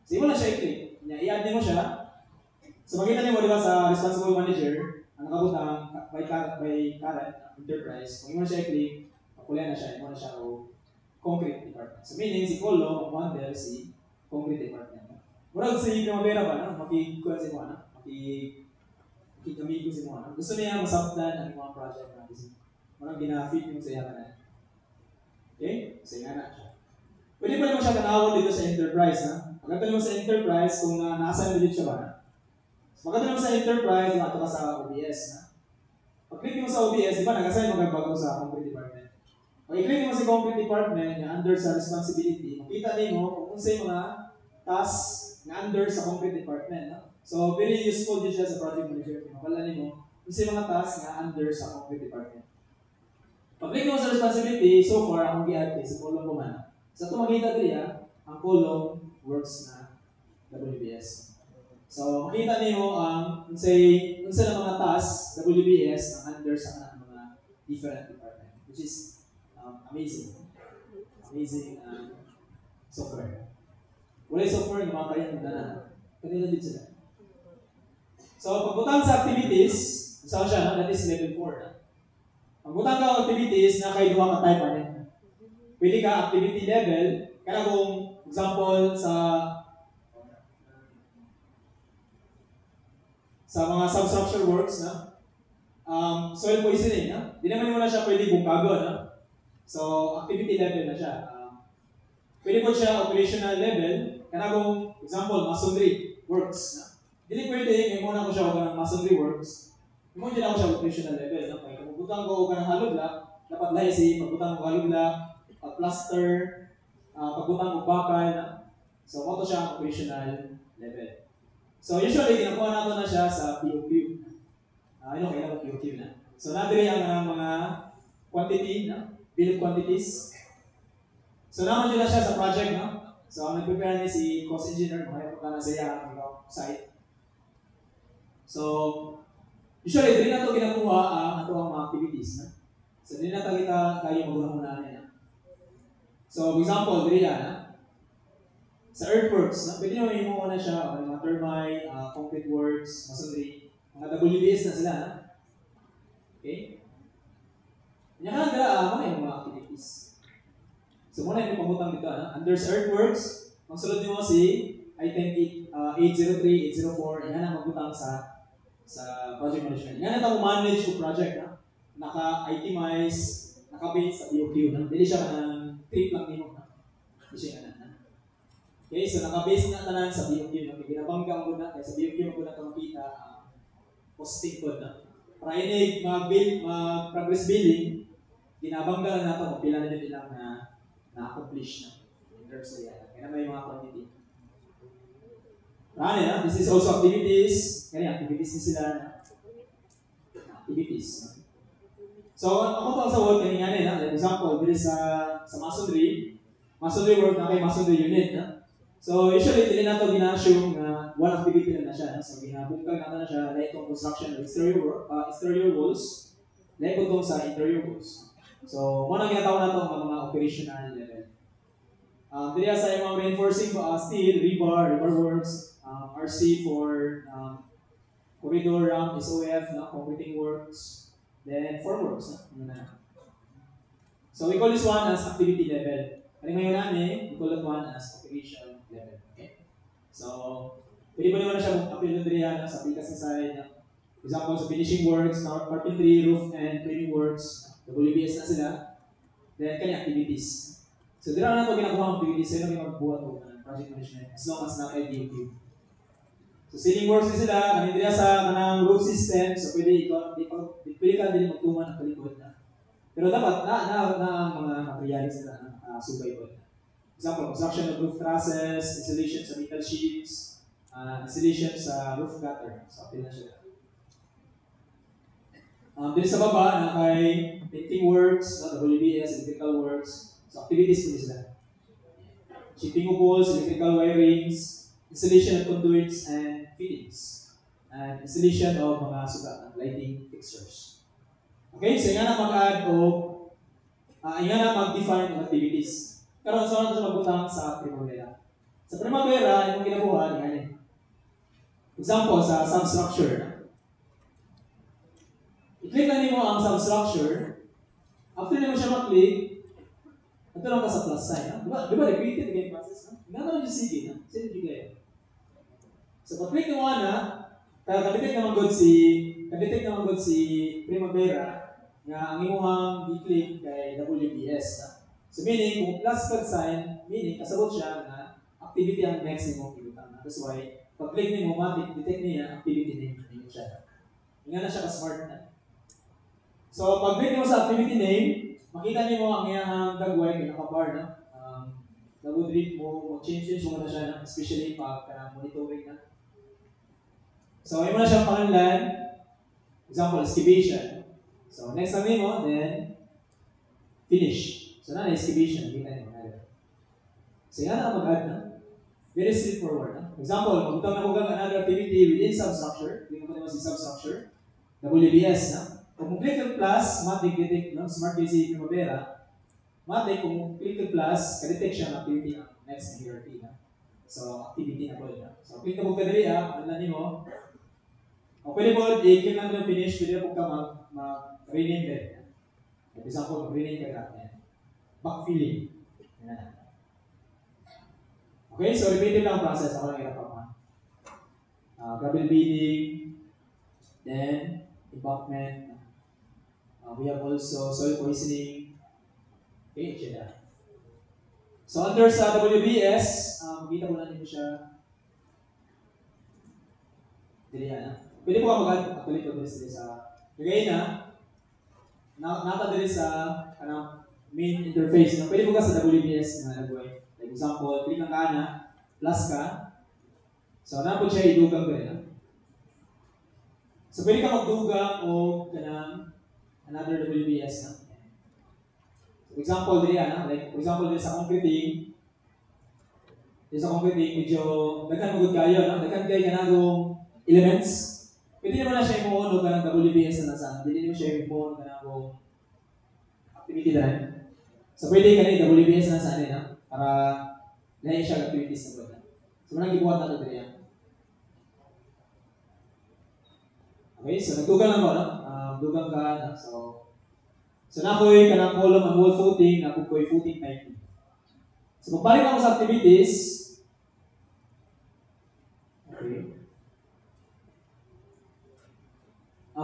So, mo na siya i-click. I-add mo siya. So, makita niyo mo, di ba, sa responsible manager, ang nakabutang by current enterprise, kung mo na siya i-click, makulay na siya, mo na siya o concrete department. So, meaning, si column, ang mantel, si concrete department. Murag si Primavera ba, no? Makikuha si mo, no? Makikamigo si mo, no? Gusto niya masabtan ang mga project natin. Murag gina-fit yung sa yaman na. Okay? So, nga na siya. Pwede pa naman siya tanawon dito sa enterprise, ha? Maganda naman sa enterprise kung nasa dito siya ba, na? So, maganda naman sa enterprise, ito ka sa OBS, na? Pag-click mo sa OBS, di ba, nag-assign mo bago sa concrete department. Pag i-click mo sa concrete department, na under sa responsibility, makita din mo kung sa mga tasks na under sa concrete department, no? So, very useful din siya sa project manager. Makala mo kung sa mga tasks na under sa concrete department. Pag-click mo sa responsibility, so far, akong gi-add sa column ko man. Sa ito makita din ang column works na WBS. So, makita niyo ang unsa na mga tasks WBS ang under sa mga different department, which is amazing. Amazing software. Wala yung software na makakaya mo na kanila din sila. So, pagbutang sa activities, saan siya, no? That is level 4. No? Pagbutang ka activities, na kayo duha ka type ano. Pwede ka activity level, kaya kung example sa mga substructure works, na soil poisoning, na? Di naman mo na siya pwede bungkago, na? So, activity level na siya. Pwede po siya operational level, kaya kung example, masonry works, na? Dili pwede, ngayon muna ko siya ng masonry works, ngayon din ako siya operational level, na? Kaya kung butang ko ka ng hollow block, dapat lahi si pagbutang ko hollow block, pag-plaster, pagbutang ko bakal, na? So, mo to siya ang operational level. So, usually, ginakuha nato na siya sa POQ. Ano kailangan POQ na. So, nadiri ang mga quantity, bill of quantities. So, naman nila siya sa project, no? So, ang nag-prepare ni si cost engineer, makaya pa na siya ang site. So, usually, dili na ito ginakuha ang ato ang mga activities, no? So, dili na ito kita kayo maguna-muna niya. So, for example, dili na, sa earthworks, no? Pwede nyo yung muna siya, mga turbine, concrete works, masonry, mga WBS na sila, no? Okay? Yan na, mga yung mga activities. So, muna yung pamutang dito, no? Under sa earthworks, magsulod nyo si item 803, 804, yan ang magbutang sa project management. Yan ang manage yung project, no? Naka-itemize, naka-base sa BOQ, no? Hindi siya ng trip lang nimo, no? Hindi siya na. Okay, so naka-base na tanan sa BOQ, no? Ginabangga mo na, kaya sa BOQ mo na ito makita posting code, no? Para ini mag-progress billing, ginabangga na nato kung pila na din lang na-accomplish na in terms of yan. Kaya may mga quantity. Rani, no? This is also activities. Kaya activities din sila. Activities. No? So, ako pang sa work, kaya nga like example, dito sa masonry work na kay masonry unit. No? So, usually, hindi na ito gina-assume na one activity na siya. No? So, ginabungkag na siya like itong construction of exterior walls, like itong sa interior walls. So, muna ginatawag na ito mga operational level. Dito sa mga reinforcing steel, rebar works, RC for corridor, ramp, SOF, concreting works, then formworks. So, we call this one as activity level. Kaya ngayon namin, we call that one as operation level. Okay? So, pwede mo naman na siya mag-appeal na sa application side. For example, sa finishing works, carpentry, roof, and cleaning works, WBS na sila. Then, kanya activities. So, dito na ito ginagawa ang activities, sino yung magbuhat mo ng project management as long as naka-DOQ. So, ceiling works din sila, kanina sa kanang roof system, so pwede ka din magtuman ng kalikod na. Pero dapat na mga materialis na subay ko. Example, construction of roof trusses, installation sa metal sheets, installation sa roof gutter. So, apil na siya. Dito sa baba, na kay painting works, WBS, electrical works. So, activities po sila. Shipping of poles, electrical wirings, installation of conduits and fittings, and installation of mga sugat, lighting fixtures. Okay, so nga na mag-add o nga na mag-define ng activities. Karon sa natin magbutang sa primavera. Sa primavera, yung ginabuhat, yan. Example, sa substructure. I-click na nimo ang substructure. After nimo siya mag-click, ito lang ka sa plus sign. Di ba repeated again process? Nga naman yung sige. Sige kayo. So, pag-click nyo na, kadetect naman good si primavera nga ang imuhang i-click kay WBS. So, meaning, kung plus pag sign, meaning, kasabot siya na activity ang next nimo kilutang. That's why, pag-click nyo, detect niya activity name siya. Nga na siya ka-smart na. So, pag-click nyo sa activity name, makita niyo ang iyang dagway, pinaka-bar na. Nag-read mo, mag-change mo na siya, especially pag monitoring na. So, may mo na siyang pangalan. Example, excavation. So, next time mo, then, finish. So, excavation. Kita niyo. So, yan ang mag-add na. Very straightforward. Example, magutang na kung another activity within substructure. Hindi mo naman si substructure. WBS na. Kung click yung plus, matik-detect ng Smart DC Primavera, matik kung click yung plus, ka-detect siya ng activity ang next na hierarchy na. So, activity na po na. So, click na po kadali ano na mo. O pwede po, i-click na yung finish, pwede po ka mag-rename din. For example, mag-rename ka na. Backfilling. Okay, so repeated lang ang process. Ako lang hirap ako. Gravel beading, then, embankment. We have also soil poisoning. Okay, siya. So under sa WBS, makita mo na nito siya. Dili yan. Pwede po ka mag-add. Actually, ito dili sa lagay na. Nata dili sa main interface. Pwede po ka sa WBS na nagawin. Like example, click ang kana. plus ka. So na po siya idugang ko rin. Ha? So pwede ka magdugang o kanang another WBS. Ha? So, for example, diri like for example, diri sa concreting, medyo daghan magud kayo, no? Daghan kay kanagong elements. Pwede naman na siya imuon o kanang WBS na nasa. Pwede naman siya imuon o kanang activity na rin. So pwede kanina WBS na sa anin, ha? Para lahi siya activities na ba. So manang gibuhat nato diri. Okay, so nagdugang lang ko, no? Dugang ka, no? So nakoy kanang column and wall footing, nakoy footing type. So magbalik ako sa activities. Okay.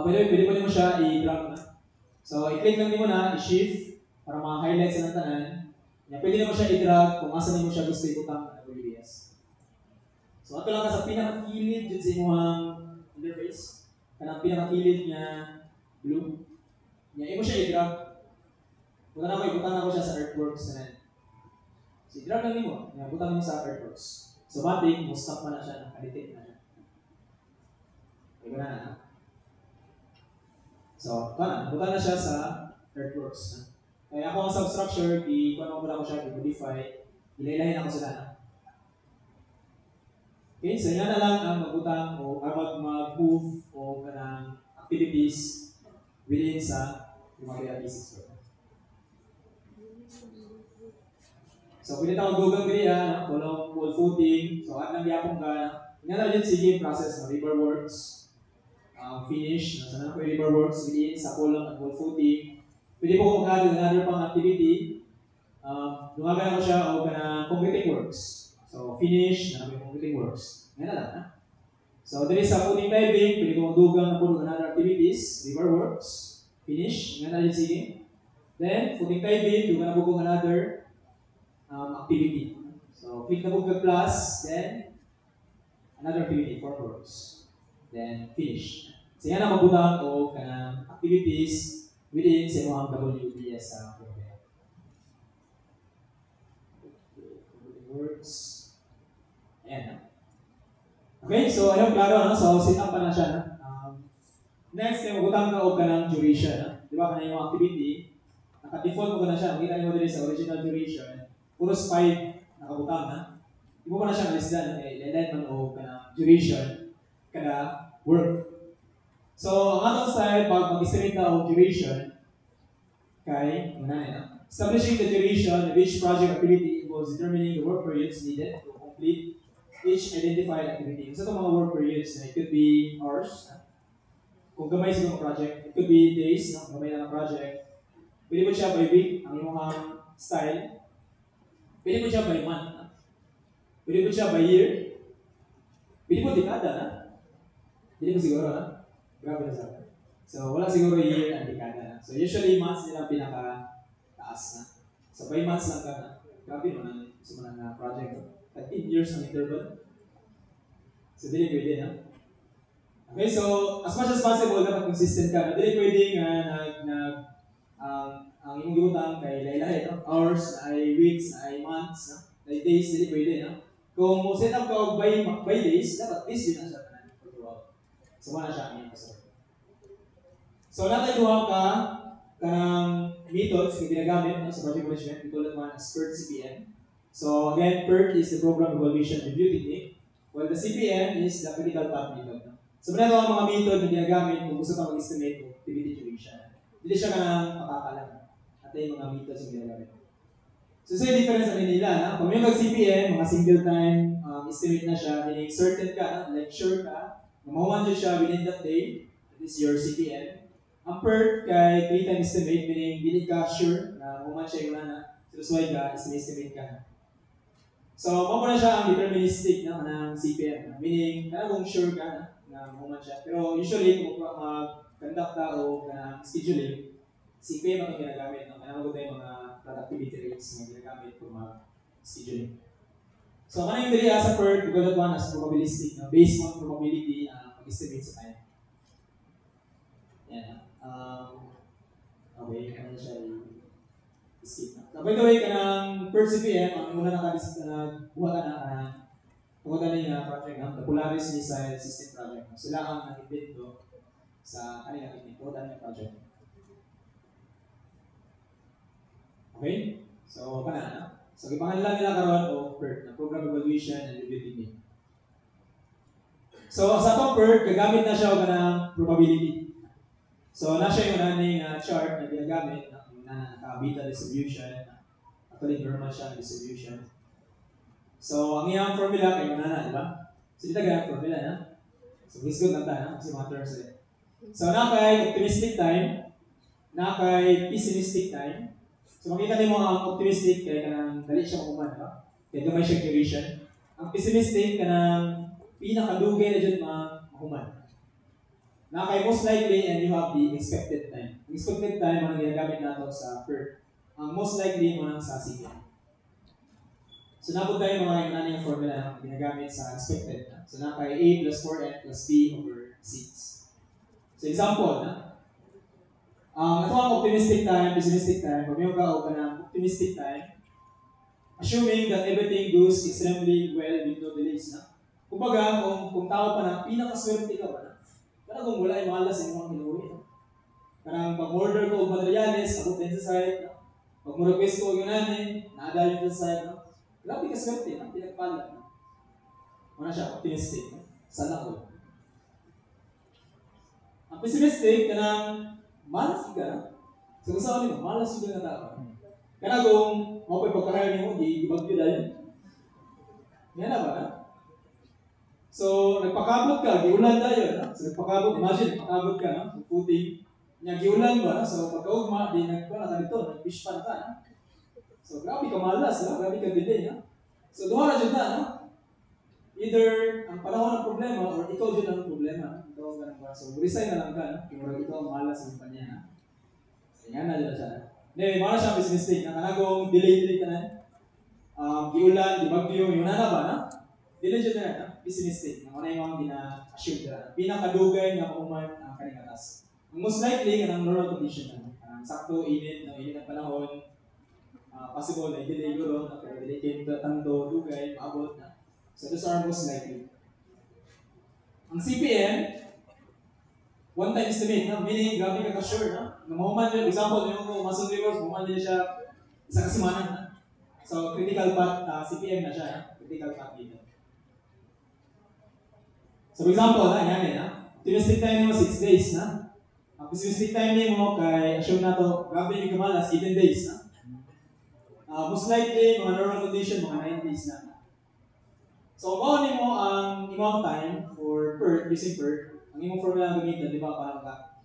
Pwede mo siya i-drag na. So i-click lang mo na, i-shift para ma-highlight sa tanan. Pwede mo siya i-drag kung asa mo siya gusto ibutang na WBS. So ato lang ka sa pinakakilid dyan sa inyong interface. Kanang pinakakilid niya blue. Imo siya i-drag. Ibutang ako siya sa artworks na rin. So i-drag lang mo. Ibutang mo sa artworks. So matik, mo stop pa na siya, nakadetect na siya. Okay ba na? So, ibutang na siya sa artworks. Kaya ako ang substructure, i-kuha ko siya, i-modify, ilailahin ako sila. Okay, so yan na lang ang magbutang o mag-move o kanang activities within sa Primavera Basics Program. So, pwede tawag dugang diriya, column, wall footing. So, at lang yapong ka, yan na rin sige process ng river works, finish, sana po yung river works within sa column at wall footing. Pwede po kung mag-add another pang activity. Lumagan ako siya o kanang concreting works. So, finish, na yung concreting works. Yan na lang, ha? So, there is a footing paving, pwede ko magdugang na po ng another activities, river works, finish, yan na rin sige. Then, footing paving, dugang na po kong another activity. So, click na po kag plus, then, another activity, form works. Then, finish. So, yan ang mabutang o kanang activities within sa mga WBS sa program. Works. Ayan. Okay, so ayun, klaro, no? So, set up pa na siya, no? Next, yung magutang ka o ka ng duration, no? Di ba, kanina yung activity, naka-default mo ka na siya. Makita nyo din sa original duration, puros 5 nakabutang, na? Di mo pa na siya nalisdan, i-let man o ka ng duration, kada work. So, ang atong style, pag mag-estimate na o duration, kay, establishing the duration of each project activity involves determining the work periods needed to complete each identified activity. So, itong mga work periods, it could be hours. Kung gamay sa mga project, it could be days, no? Gamay na ng project. Pwede mo siya by week, ang iyong style. Pwede mo siya by month. Pwede mo siya by year. Pwede mo dekada, na? Pwede mo siguro, na? Grabe na sa akin. So, wala siguro year at dekada, na? So, usually, months nila pinaka-taas, na? So, by months lang ka, na? Grabe naman sa mga project. 13 years ang interval. So, dili pwede, na? Okay, so as much as possible, dapat consistent ka. Dili pwede nga ang imong giutang kay lahi-lahi, no? Hours, ay weeks, ay months, no? Ay days, dili pwede, no? Kung mo set up ka og by days, dapat days yun ang siya tanan overall. So, wala siya ang imong. So, natay duha ka kanang methods na ginagamit, no, sa project management. We call that one as PERT CPM. So again, PERT is the Program Evaluation Review Technique, while the CPM is the Critical Path Method. No? So muna ito ang mga method na ginagamit kung gusto kang mag-estimate kung activity duration. Hindi siya kanang patakalan. At yung mga methods na ginagamit. So sa difference sa nila, na? Kung yung CPM, mga single time estimate na siya, meaning certain ka, like sure ka, mahuman siya within that day, that is your CPM. Ang PERT kay 3-time estimate, meaning hindi ka sure na mahuman siya yung na, so that's why ka, estimate ka. So, mamo na siya ang deterministic ng CPM. Meaning, kung sure ka na mahuman siya. Pero usually, kung mag-conduct ka o scheduling, CPM ang ginagamit. Kaya ko tayo mga productivity rates na ginagamit kung mag-scheduling. So, ano yung dili sa PERT, we call that one as probabilistic, based on probability mag-estimate sa time. Yan. Okay, ano siya skip na. So, by the way, kanang per CPM, ang una buha ka na Tungkol na project ng the Polaris Missile System Project. Sila ang nag-invento sa kanilang invento na project. Okay? So, na. So, ipangalan nila karon o PERT, na Program Evaluation and Review Technique. So, sa itong PERT, gagamit na siya ng probability. So, na siya yung unaning chart na ginagamit na naka-beta distribution. Actually, normal siya distribution. So, ang iyang formula kay manana, di ba? So, dito ganang formula na. So, it's good lang tayo, kasi mga terms ulit. So, na kay optimistic time, na kay pessimistic time. So, makita niyo mo ang optimistic kaya kanang dali siya makuman, di ba? Kaya gamay siya duration. Ang pessimistic kanang pinakadugay na dyan makuman. Na kay most likely and you have the expected time. Ang expected time ang ginagamit nato sa PERT. Ang most likely mo nang sa CPM. So, nabot tayo mga yung formula na ginagamit sa expected. So, na kay A plus 4N plus B over 6. So, example, ito ang optimistic time, pessimistic time. Pag may ka o ka ng optimistic time, assuming that everything goes extremely well with no delays. Kumbaga, kung tao pa na pinakaswerte ka ba, parang kung wala yung malas yung mga kinuwi. Parang pag-order ko o materials, abot din sa site. Pag mo-request ko yung nanin, naadali din sa site. Grabe ka swerte, pinagpala. Wala siya, optimistic. Sana ko. Ang pessimistic, kanang malas ka. So kung saan mo, malas ka na tao. Kana kung mapay pagkakaya mo, ibagyo dahil. Yan na ba na? So, nagpakabot ka, giulan tayo. So, nagpakabot, imagine, nagpakabot ka, no? Puting. Giulan ba? So, pagkaugma, di nagpala ka dito, nag-fish pan ka. No? So, grabe ka malas, no? Grabe ka delay. No? So, duha na dyan na, no? Either ang panahon ng problema or ikaw dyan ang problema. Ikaw ang ganang ba? So, resign na lang ka, no? Kung ikaw ang malas ng kanya, no? So, yan na dyan siya. Hindi, malas siya pessimistic. Nakanagong delay ka na. Giulan, gibagyo, yun na ba, no? Delay dyan na, no? Pessimistic. Ang una yung mga gina-assume ka. Pinakadugay na mauman ang kanyang atas. Ang most likely, kanang normal condition na. Sakto, init ang panahon. Possible na delay guro, pero delay kayo tanto, dugay, maabot na. So those are most likely. Ang CPM, one-time estimate, no? Meaning, grabe ka ka-sure, no? Na mahuman yun, example, yung Mason Rivers, mahuman din siya isang kasimana, no? So, critical path, CPM na siya, no? Critical path dito. So, for example, yan na. Optimistic time mo, 6 days, na? Ang pessimistic time mo, kay assume na to, grabe yung kamalas, 18 days, na? Most likely, mga normal condition, mga 9 days na. So, kung ano mo ang imong time for PERT, using PERT, ang imong formula na gamitin, di ba, parang ka,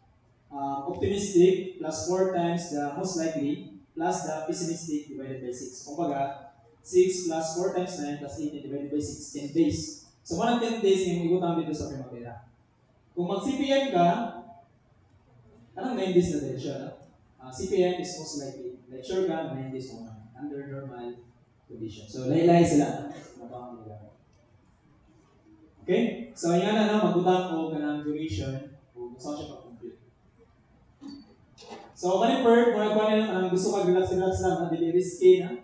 optimistic plus 4 times the most likely plus the pessimistic divided by 6. Kumbaga, 6 plus 4 times 9 plus 18 divided by 6, 10 days. So, parang 10 days yung igutang dito sa primavera. Kung mag-CPM ka, anong 9 days na din siya? CPM is most likely. Like sure ka, 9 days mo under normal condition. So, laylay sila. Okay? So, yan na magbutang ko kanang duration kung saan siya pag-compute. So, kani PERT, kung nagkuhan nila kanang gusto ka relax lang, dili risky na.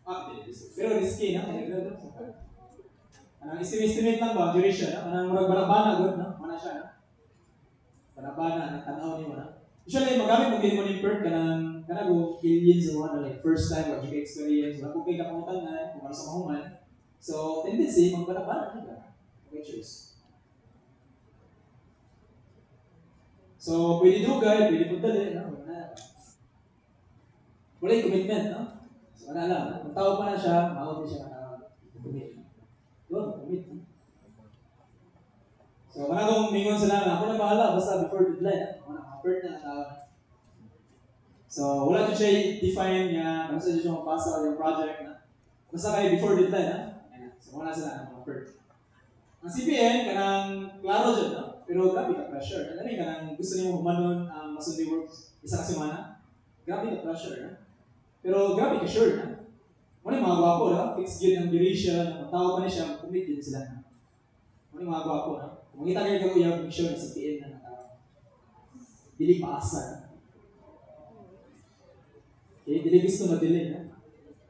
Dili risky. Pero risky na. Kanang estimate lang ba, duration na. Kanang murag banabana, good, no? Mana siya, na? Banabana, nagtanaw niyo na. Usually, magamit mo din mo ng PERT kanang go aliens o ano, like first time, what you can experience, wala kung kayo kapungutan na, kung ano sa mahuman. So, tendency, magbanabana na. Choose. So, pwede dugay, pwede pagdali, no? Wala yung commitment, no? So, wala lang, no? Kung tao pa na siya, maawag din siya commit. Doon, commit. No? So, wala kong mingon sila na, ako na bahala, basta before deadline, no? Wala, na tao. So, wala din siya define niya, basta siya mapasa yung project, na? Basta kayo before deadline, no? So, wala sila, mga ang CPN, kanang klaro dyan, no? Pero grabe ka pressure. Alam mo, kanang gusto niyo humanon ang Mason Works isa ka semana, grabe ka pressure, no? Pero grabe ka sure, no? Muna yung mga gwapo, no? Fixed yun ang duration, tao pa niya siya, commit din sila, no? Muna yung mga gwapo, no? Kung makita kayo kayo yung sure na CPN na tao. Dili paasa, no? Okay, dili gusto madili, no?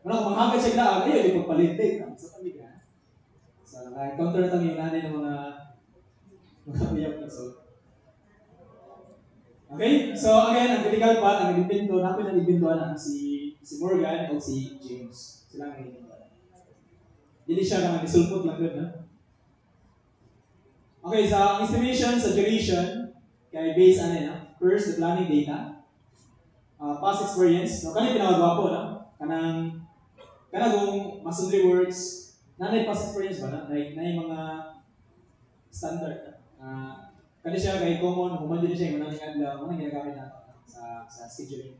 Muna kung manghagad siya glaan, ayaw yung pagpalintig, no? So, kami ka, so, Naka-encounter na tayo yung nanay ng mga uyak na so. Okay? So again, ang critical part, ang nagpinto, natin na nagpintuan na si Morgan o si James. Sila ang nagpintuan. Hindi siya kang nisulpot lang doon, no? Okay, sa estimation, sa duration, kay based ano yan, first, the planning data, past experience, no? Kanang pinakagwapo, no? Kanang kung masonry works, nanay past experience ba na? Like, na yung mga standard, kani siya kay common, human din siya yung manang adlaw, manang ginagamit natin sa scheduling.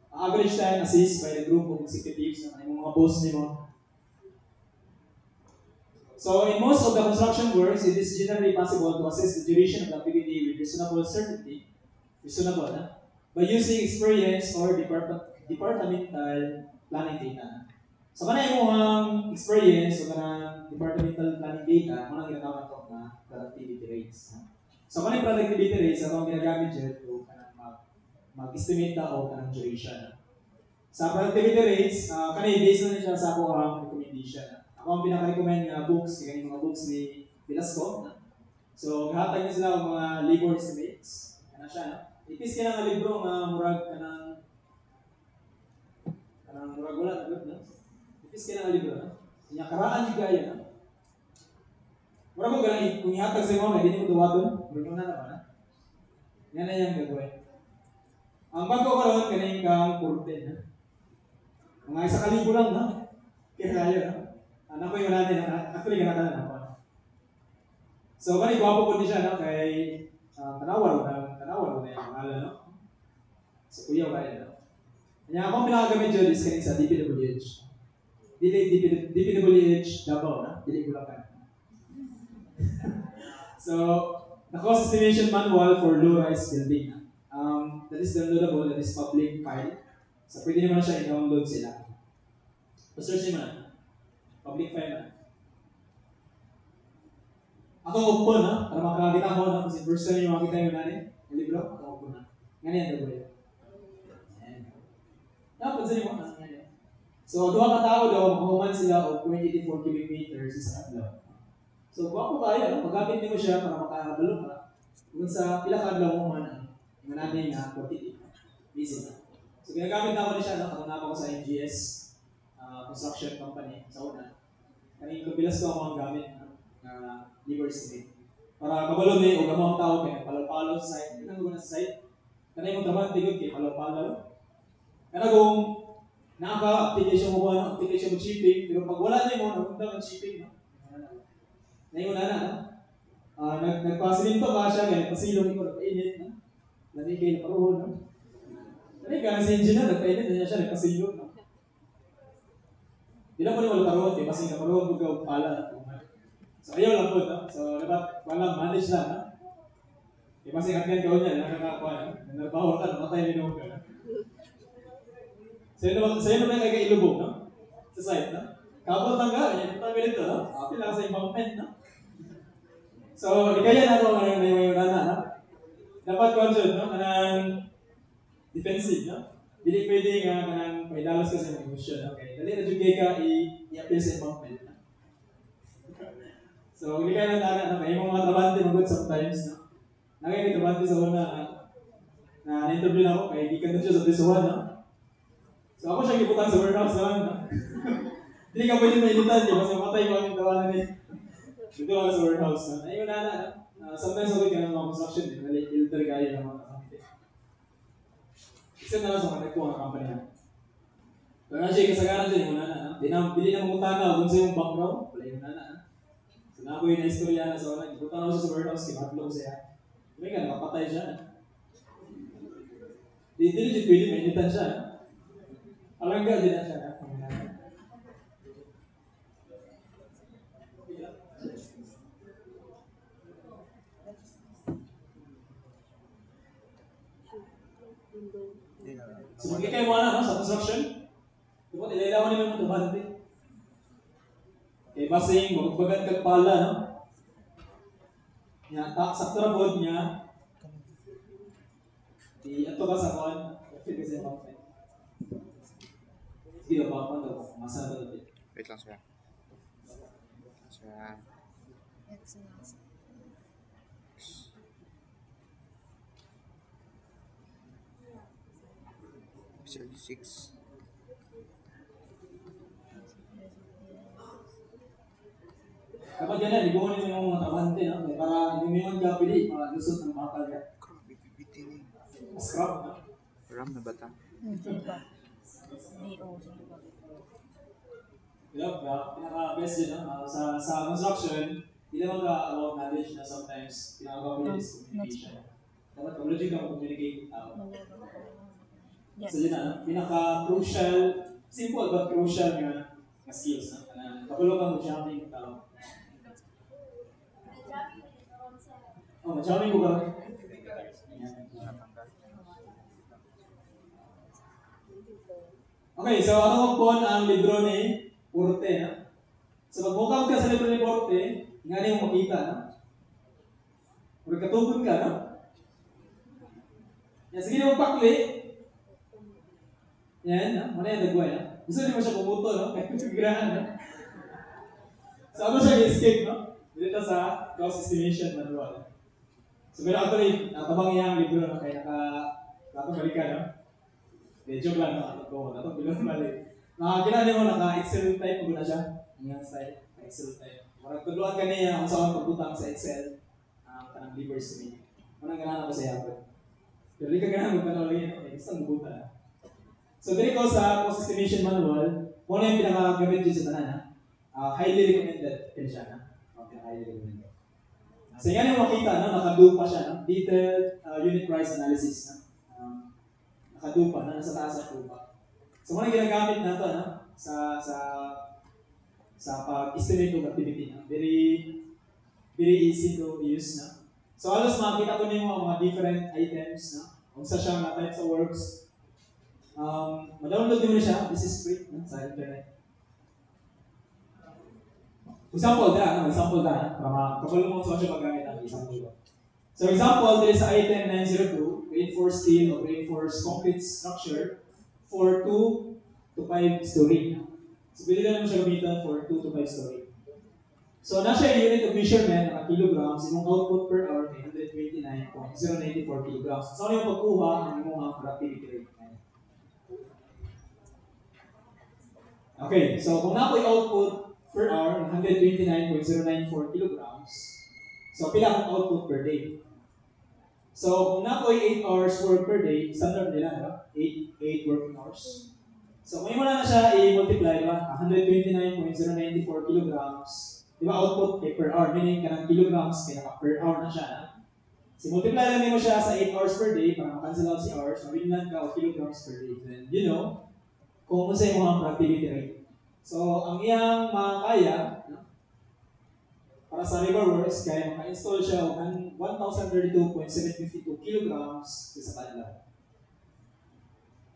Average time assist by the group of executives, yung mga boss nimo. So, in most of the construction works, it is generally possible to assess the duration of the activity with reasonable certainty, by using experience or departmental planning data. So, kanang imong experience o kanang departmental planning data, kanang ginatawag ito na productivity rates. So, kanang productivity rates, ang ginagamit dyan to kanang mag-estimate na o kanang duration. Sa productivity rates, kanang based na siya sa ako ang recommendation. Ako ang pinaka-recommend nga books, kaya yung mga books ni Velasco. So, gahatag niya sila ang mga labor estimates. Kana siya, no? Ipis ka nga libro nga murag kanang murag wala na good, no? Ipis ka nga libro, no? Kanya karaan yung gaya, no? Murag mo ganang, kung ihatag sa mga, hindi mo tuwaton, murag na naman, ha? Yan na yung gagawin. Ang bago karoon, kanang kang kurten, ha? Mga isa kalibo lang, no? Kaya kayo, no? Anak ko yung natin, actually ganatan na ako. So, kani gwapo po din siya, no? Kay tanawar na yung pangalan, no? So, kuya ba yun, no? Kanya akong pinakagamit dyan is kaning sa DPWH. DPWH Davao, no? Dili Bulacan. So, the cost estimation manual for low-rise building. That is downloadable, that is public file. So, pwede naman na siya i-download sila. Pa-search naman na. Public file na. Ako open na, para makakita mo na kasi first time yung makita yung nanin, yung libro, ako open na. Ganyan ang gagawin. Dapat sa mo, ganyan. So, duha ka tao daw, makahuman sila o 24 cubic meters sa adlaw. So, kung ako kaya, magamit mo siya para makakabalo ka. Kung sa pila ka adlaw mo man, yung nanin na quantity. Busy na. So, ginagamit na ako na siya, ako na ako sa NGS construction company sa una. Kanina kabilas ko ako ang gamit na labor estimate. Para kabalo ni o gamang tao kaya palaw-palaw sa site. Kanang guna sa site. Kanina yung trabaho tigod kay palaw-palaw. Kanina kung naka-application mo ba, application mo shipping, pero pag wala niyo mo, napunta ng shipping, no? Ngayon na, no? Nagpasiminto ka siya, kaya nagpasilong ikaw, nagpainit, no? Lani kayo na paruhon, no? Kanina ka, si engineer, nagpainit na siya, nagpasilong, no? Di lang po ni wala karoon, kaya kasi nakaroon ko pala. So ayaw lang po, no? So dapat walang manage lang, no? Kaya kasi hanggang gawin niya, nakakakuha, no? Nagbawa ka, namatay minum ka, no? Sa'yo naman kaya ilubog, no? Sa site, no? Kapot lang ka, yan yung tabi nito, no? Kapit lang sa ibang pen, no? So, di kaya na ito ang yung nana, no? Dapat ko dyan, no? Kanang defensive, no? Hindi pwede nga kanang paidalos ka sa emosyon, okay? Dali na dyan ka i-appeal sa ibang pen, no? So, hindi kaya na okay? Yung mga trabante magod sometimes, no? Nakaya may trabante sa una na na-interview na ako, kaya hindi ka na siya sa Bisuan, no? So, ako siya kiputan sa warehouse naman, no? Hindi ka pwede mainitan, di ba? So, matay ko ang tawanan niya. Dito ako sa warehouse, no? Ayun na, no? Sometimes ako ka ng mga construction, di ba? Filter kaya ng mga kapante. Isa na lang sa mga nagkuha ng company na. Pero na siya kasagaran dyan, yung nana, no? Dili na mamutana, kung sa yung background, wala yung nana, no? So, na ako yung na-istorya na sa wala. Iputan ako siya sa warehouse, kimatlong siya. May ka, nakapatay siya, no? Dili pwede mainitan siya, no? Alangga din na siya, no? So, magkikay mo na, no? Sa construction. Diba, ilailawan naman mo ito, bante. Okay, basing, magbagan kag pala, no? Yan, sakto na board niya. Ito ka sa kwan. Fit kasi yung pang-fit. Sige, pa daw. Masa na ito. Wait lang, sir. Episode 6. Kapag ganyan, ibuhin mo yung mga trabahante, no? Para hindi mo yung ka pili, lusot ng bakal ka. Grabe, bibitin eh. Scrap, no? Ram na bata. Pinaka-best din, no? Sa construction, hindi naman ka-about knowledge na sometimes pinagawa ko yun is communication. Dapat communicate ka mag-communicate with tao. So yun na, pinaka-crucial, simple but crucial nga skills, no? Kapulong ka mag-jamming with tao. Oh, mag-jamming ko ba? Okay, so ako po ang libro ni Porte. No? So magbukab ka sa libro ni Porte, nga niyo makita. No? Kung katubod ka, no? Yan, sige na magpakli. Yan, no? Muna yan nagway. No? Gusto niyo mo siya pumuto, no? Kahit pagkagirahan, no? So ano siya i-escape, no? Dito sa cost estimation manual. So pero actually, natabang iyang libro, no? Kaya nakabalikan, no? Joke lang na ako. Ito, bilang mali. Ginali mo, naka-Excel type ko na siya. Ang style, Excel type. Marag tuluan ka niya kung saan pagputang sa Excel. Kanang liver estimate. Manang ganahan ko sa yapon. Pero di ka ganahan magpanaw lagi. Okay, gusto ang buta. So, dito ko sa cost estimation manual, muna yung pinakagamit dito sa tanan. Highly recommended. Yan siya. Highly recommended. So, yan yung makita, nakado pa siya. Detailed unit price analysis. Nakadupa na nasa taas ng tupa. So muna ginagamit nato sa pag-estimate ng activity na very easy to use na. So halos makita ko niyo mga different items na kung sa siya na types of works. Ma-download niyo na siya. This is free sa internet. Example da para makapalo mo sa siya paggamit ang example. So example, there is item 902, reinforced steel or reinforced concrete structure for 2 to 5 story. So pwede na naman siya gamitan for 2 to 5 story. So nasa unit of measurement ng kilograms, yung output per hour ay 129.094 kilograms. So ano yung pagkuha ng mga productivity rate? Okay, so kung na po yung output per hour ng 129.094 kilograms, so pila ang output per day? So, kung na-8 hours work per day, standard nila, diba? 8 working hours. So, kung mo na siya i-multiply, diba? 129.094 kilograms, diba? Output per hour, meaning ka ng kilograms, kaya per hour na siya. So, multiply lang mo siya sa 8 hours per day, para makancel out si hours, mabilinan ka o kilograms per day. Then, you know, kung ano sa mga productivity rate. So, ang iyang makakaya, para sa RiverWorks, kaya maka-install siya ng 1,032.752 kilograms sa kadlaw.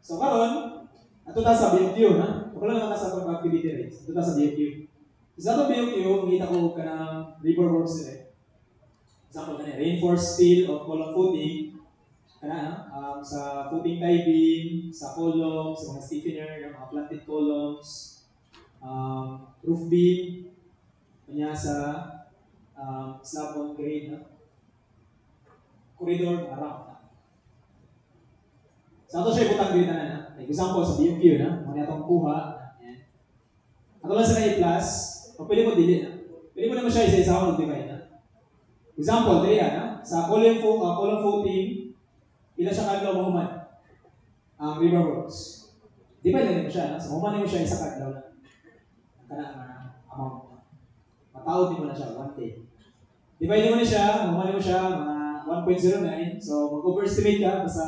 So karon, ato ta sa BOQ na. Wala naman ta sa productivity rates. Ato ta sa BOQ. Sa atong BOQ, makita ko ka ng RiverWorks nila. Example na reinforced steel of column footing. Sa footing tie-beam, sa column, sa mga stiffener, mga planted columns, roof beam, kanya sa slab on grade, corridor, ramp. Sa ito siya ibutang grade na. Example, sa BOQ na, mga itong kuha. Ato lang sa na plus, o pwede mo dili na. Pwede mo naman siya isa-isa mag-divide na. Example, dili sa column footing, ila siya kadlaw mahuman. Ang RiverWorks. Divide na mo siya. So, mahuman mo siya isa kadlaw na. Kana amount. Matawad din mo na siya, 1 day. Divide mo na siya, mahuman mo siya, mga 1.09. So, mag-overestimate ka basta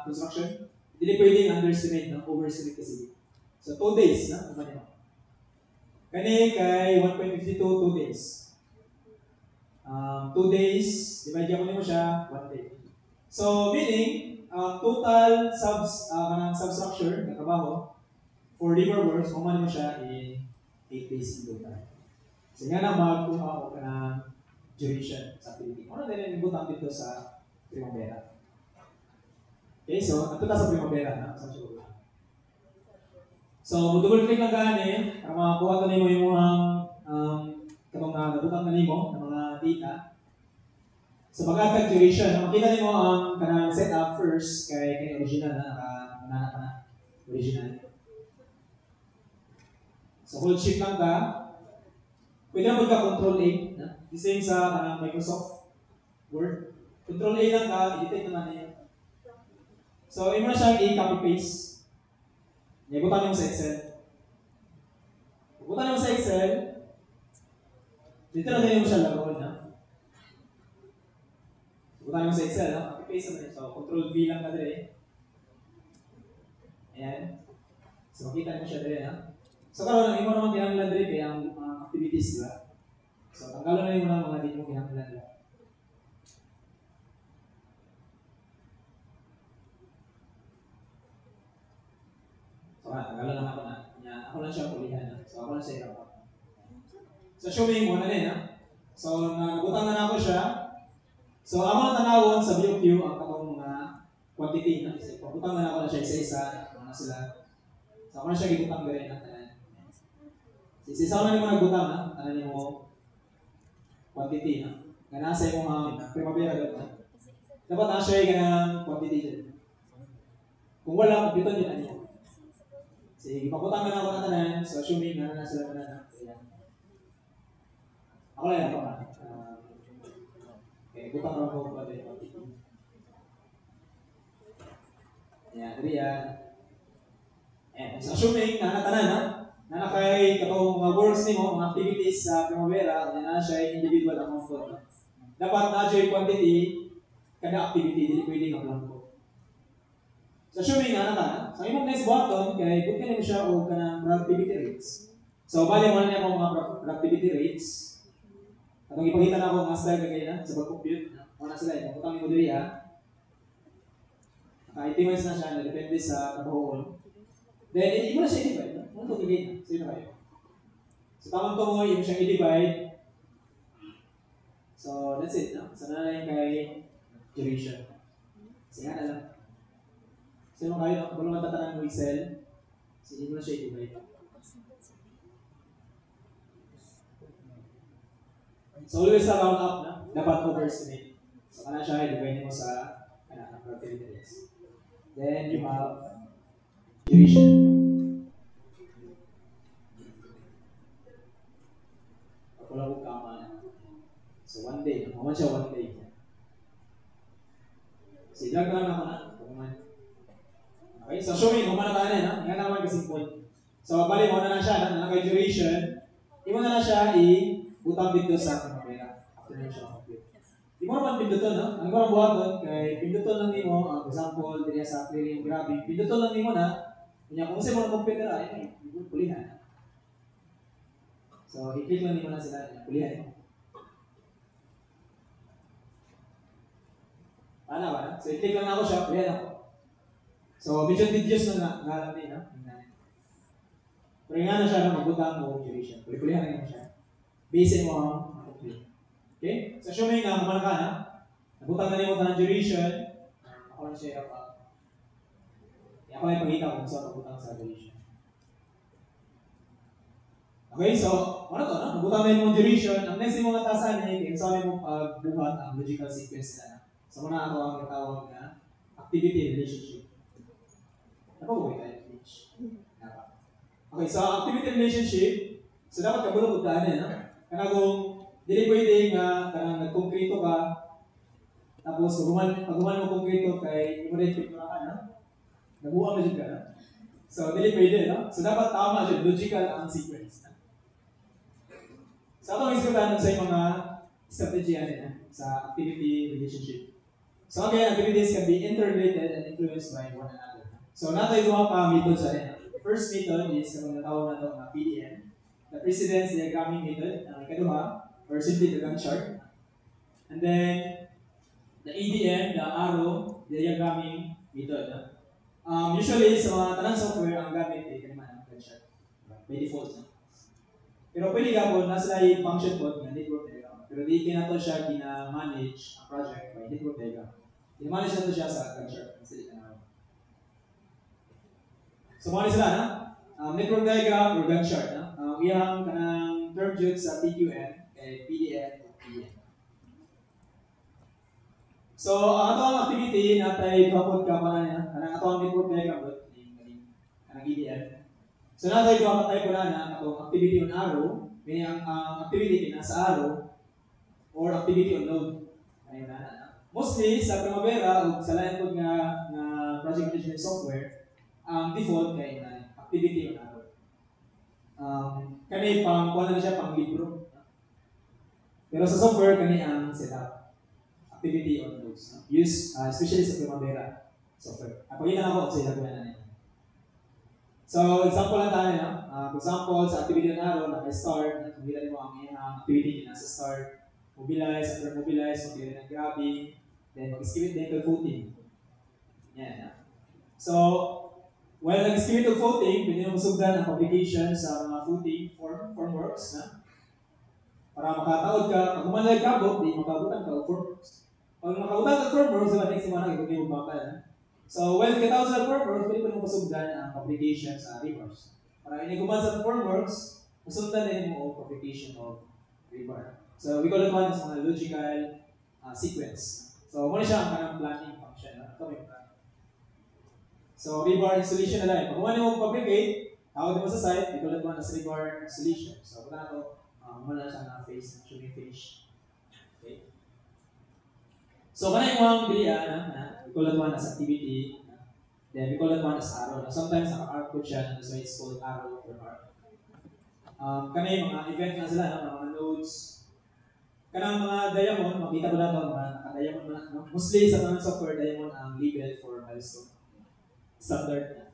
construction. Hindi pwedeng underestimate, overestimate kasi. So, 2 days, mahuman mo. Kani kay 1.52, 2 days. 2 days, divide mo siya, 1 day. So, meaning, total substructure na trabaho for RiverWorks, mahuman mo siya in 8 days in total. So, nga na magkuha ako ka ng duration sa activity. Ano na rin ibutang dito sa Primavera. Okay, so, ito na sa Primavera. So, double click lang gani para makakuha ito mo yung mga katong nabutang na nimo ng mga data. So pag-add duration, makita nimo ang kanang setup first kay original na naka pa na original. So hold shift lang ka. Pwede na Control A, the same sa Microsoft Word. Control A lang ka, i-detect naman niya. So imo na siya i-copy paste. Ibutan mo sa Excel. Ibutan mo sa Excel. Dito na din mo siya laruan na. Ibutan mo sa Excel, copy paste naman. So Control V lang ka dire. Ayan. So makita mo siya dire, ha. So karon imo naman kinahanglan dire kay ang activities, di ba? So tanggalan na yung mga di mo kinahanglan. So tanggalan lang ako na. Ako lang siya pulihan. So ako lang siya irapat. So assuming mo na din, ha? So nabutang na ako siya. So ako na tanawon sa view queue ang katong mga quantity na kasi pagutang na ako na siya isa-isa, mga sila. So ako na siya gibutang dire na tanan. Isa na nimo nagbutang, ha? Tanan nimo quantity, ha? Nga nasa imong primavera gud. Dapat na siya ganang quantity dyan. Kung wala, computer yun ano. Sige, ipaputang na ako na tanan. So assuming na sila tanan. Ako lang ako, ha? Okay, butang na ako quantity. Yan, dali yan. So assuming na tanan, ha? Na nakay katong mga works nimo, mga activities sa primavera, na siya individual amount po. Dapat na siya quantity kada activity, dili pwede nga blanco. So assuming na naka, sa imong next button kay put kanimo siya og kanang productivity rates. So bali mo na ako mga productivity rates. Atong ipakita na ako nga style kay na sa pag-compute. Una sila ipakutang mo diri, ha. Naka-itemize na siya, depende sa trabaho. Then, hindi mo na siya i-divide. Ano ito gagawin? Sino kayo? So, tamang ito mo, hindi mo siyang i-divide. So, that's it. No? So, na lang kay duration. Sige na lang. Sino kayo? Kung naman tatanang mo Excel, so, hindi mo na siya i-divide. So, always sa round up na, dapat overestimate. So, kana siya, i-divide mo sa productivity rates. Then, you have duration. Wala ko kama. So, 1 day. Naman siya 1 day. So, ilag lang ako na. Okay, so assuming, kumana tayo na, nga naman kasimple. So, bali mo na siya, na kay duration, di mo na siya i-butang dito sa primavera. After na siya complete. Di mo naman pinduton, no? Ang mga buhaton, kay pinduton lang nimo, for example, dito sa clearing grabbing, pinduton lang nimo na, kung kasi mo na computer, ay, pulihan. So, i-click lang nimo na sila, pulihan. Paano ba? So, i-click lang ako siya, pulihan ako. So, medyo tedious na ngalan din, ha? Pero nga na siya na magbutang mo duration. Pulihan na siya. Base mo ang complete. Okay? So, assuming na kumana ka na, nabutang na nimo ka ng duration, ako lang siya pa. Ako lang ipagita kung saan nabutang sa duration. Okay, so, ano to, no? Nabutang na yung duration. Ang next yung mga tasan niya, kung saan mo pagbuhat ang logical sequence na. So, muna ako ang natawag na activity relationship. Napabuhay tayo, Mitch. Okay, so activity relationship, so dapat kabulong udaan, no? Kana kung dili pwede nga kanang nagkonkrito ka, tapos pag mo konkrito kay imo rin picture ka, no? Nabuha mo jud ka, no? So dili pwede, no? So dapat tama jud, logical ang sequence. Sa atong isgutan sa mga strategy sa activity relationship. So again, activities can be interrelated and influenced by one another. So nato ito pa method sa first method is ang natawag na ito na PDM, the precedence diagramming method. Ang ikaduha, or simply the Gantt chart. And then, the EDM, the arrow diagramming method. Usually, sa mga tanang software, ang gamit ay kaniman ang Gantt chart. By default. Pero pwede ka po, nasa yung function code na network diagram. Pero di kinato siya gina-manage ang project by network diagram. Gina-manage na ito siya sa Gantt chart. So, mga sila, network diagram or Gantt chart. Iyang kanang term jud sa TQN, kay PDM o PM. So, ang atong activity natay gapon ka pa na kanang atong network diagram kanang EDM. So, natay duha ka type na atong activity on arrow, meaning ang activity kina sa arrow or activity on node. Ayun na. Mostly sa Primavera o sa lain po nga project management software, ang default kay activity on arrow. Kani pang kuha na siya pang libro. Pero sa software kani ang setup. Activity on nodes. Use especially sa Primavera software. Pagkita na ako sa ilagay na nito. So, example lang tayo, no? For example, sa activity on arrow, naka-start, nakikita mo ang activity na sa start, mobilize, after mobilize, mag-ilagay ng grabbing, then mag-estimate din to footing. Yan. So, while nag-estimate to footing, pwede mo masugdan ang publication sa mga footing formworks, na? Para makataod ka, pag umanay grabok, di makabutan ka o formworks. Pag makabutan ka formworks, diba next mo na, ito kayo magbaka, na? So, when katawag sa formworks, pwede mo masugdan ang publication sa reverse. Para iniguman sa formworks, masundan din mo ang publication of rebar. So, we call it one as mga logical sequence. So, muna siya ang kanang planning function. Ito may plan. So, rebar installation na lang. Pag umani mo fabricate, tawag mo sa site, we call it one as rebar installation. So, punta na ito, muna siya na face, showing face. Okay. So, kanay mo ang bilian, we call it one as activity. Then, we call it one as arrow. Now, sometimes, naka-arc po siya, that's why it's called arrow or arc. Kanay mga event na sila, mga nodes. Kanang mga diamond, makita ko na ito, mga naka-diamond na. No? Mostly sa mga software, diamond ang label for milestone. Standard na.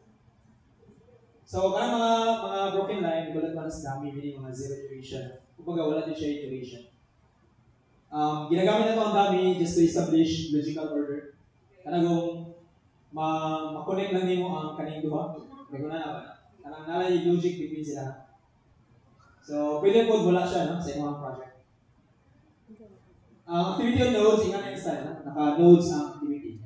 So, kanang mga broken line, we call it one as dummy, meaning mga zero duration. Kumbaga, wala din siya duration. Ginagamit na ito ang dummy just to establish logical order. Kanang ma-connect lang nimo ang kaning duha. Reguna na ba? Kanang nalay logic between sila. So, pwede po wala siya no, sa imong project. Activity on nodes, ingat na yung style. Naka-nodes ang activity.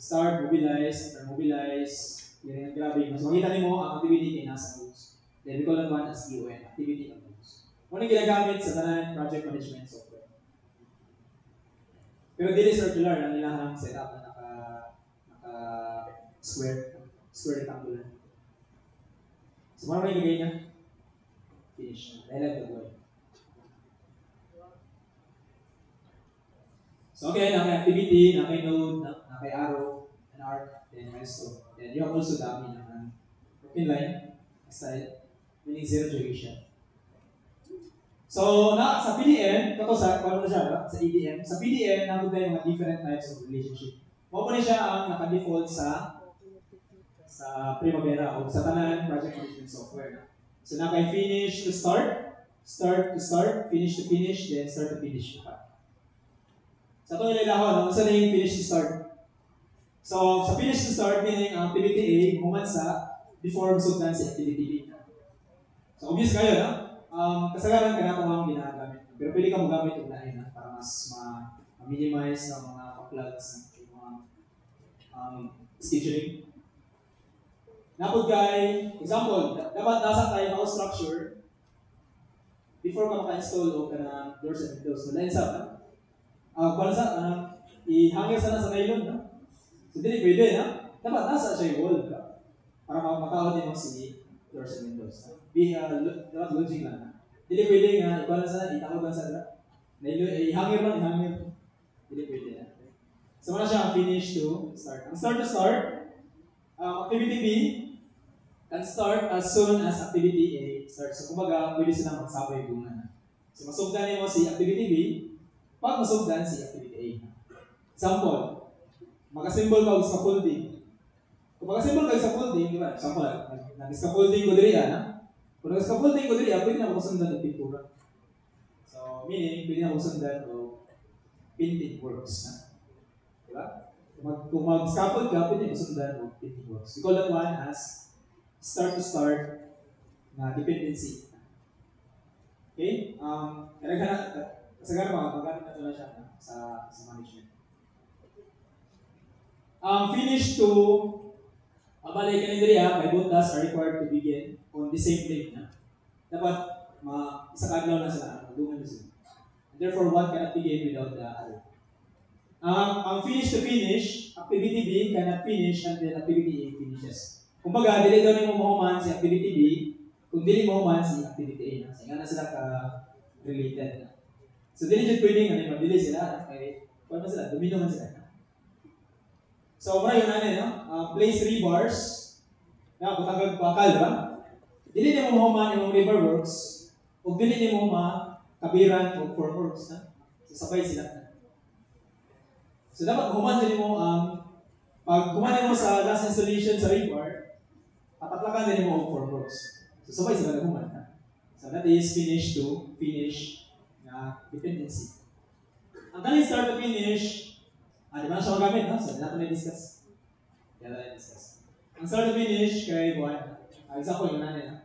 Start, mobilize, after mobilize, yan ang grabbing. Mas makita nimo ang activity ay nasa nodes. Then we call that one as DON, activity on nodes. Muna ginagamit sa tanan project management software. Pero dili circular ang ilahang setup na square rectangular. So, muna may gagawin niya. Finish. Dahil ang gagawin. So, okay, naka-activity, naka-node, naka-arrow, an arc, then milestone. Then you have also dummy naman. Broken line, style, meaning zero duration. So, sa PDM, ito sa, paano na siya, sa EDM, sa PDM, namin tayo mga different types of relationship. Mao po siya ang naka-default sa Primavera o sa tanan project management software. So, naka-finish to start, start to start, finish to finish, then start to finish. Sa ito nililahon, sa na yung finish to start. So, sa finish to start, meaning ang activity A, humansa before masugdan si activity B. So, obvious kayo, no? Kasagaran ka na ito ang ginagamit. Pero pwede ka magamit yung lain para mas ma-minimize ng mga plugs ng mga scheduling. Napod kay, example, dapat nasa tayo na structure before ka maka-install o ka na doors and windows. So, dahil sa kung sa ihangir sana sa nylon, no? So, hindi pwede, na? Dapat nasa siya yung wall, para makakawad din mo si doors and windows. Dapat logic lang. Hindi pwede nga, ikaw lang sana, itawag lang sana. Ihangir lang, ihangir. Hindi pwede na. So, muna siya ang finish to start. Ang start to start, activity B can start as soon as activity A starts. So, kumbaga, pwede silang magsabay bunga. So, masugdan mo si activity B, pag masugdan si activity A. Example, maka-symbol ka sa scaffolding. Kung maka-symbol ka sa scaffolding, di ba? Example, nag-scaffolding ko diri, kung nag-scaffolding ko diri, pwede na makasundan ng pintura. So, meaning, pwede na makasundan o painting works. Di ba? Kung mag-scaffold ka, pwede na makasundan o painting works. We call that one as start to start na dependency. Okay? Kasagaran magamit na ito na siya sa management. Finish to balik ka nila, by both tasks are required to begin on the same day. Dapat isa kadlaw na sila, magungan na sila. Therefore, one cannot begin without the other. Ang finish to finish, activity B cannot finish until activity A finishes. Kumbaga, dili daw ni mo mahuman si activity B, kung dili mo mahuman si activity A. Kasi nga na sila ka-related. So, dili dyan pwedeng ano, mabili sila. Okay? Kung sila, domino man sila. So, muna yun ano, place rebars. Na, kutagag bakal, ba? Dili ni mo mahuman yung river works, o dili ni mo makabiran o form works. So, sabay sila. So, dapat human din mo pag kumanin mo sa last installation sa rebar, pataklakan din mo ang form works. So, sabay sila human. So, that is finish to finish na dependency. Ang kanin start to finish, di ba na siya magamit, no? So, natin na-discuss. Kaya natin na-discuss. Ang start to finish, kay Juan, example yung nanin,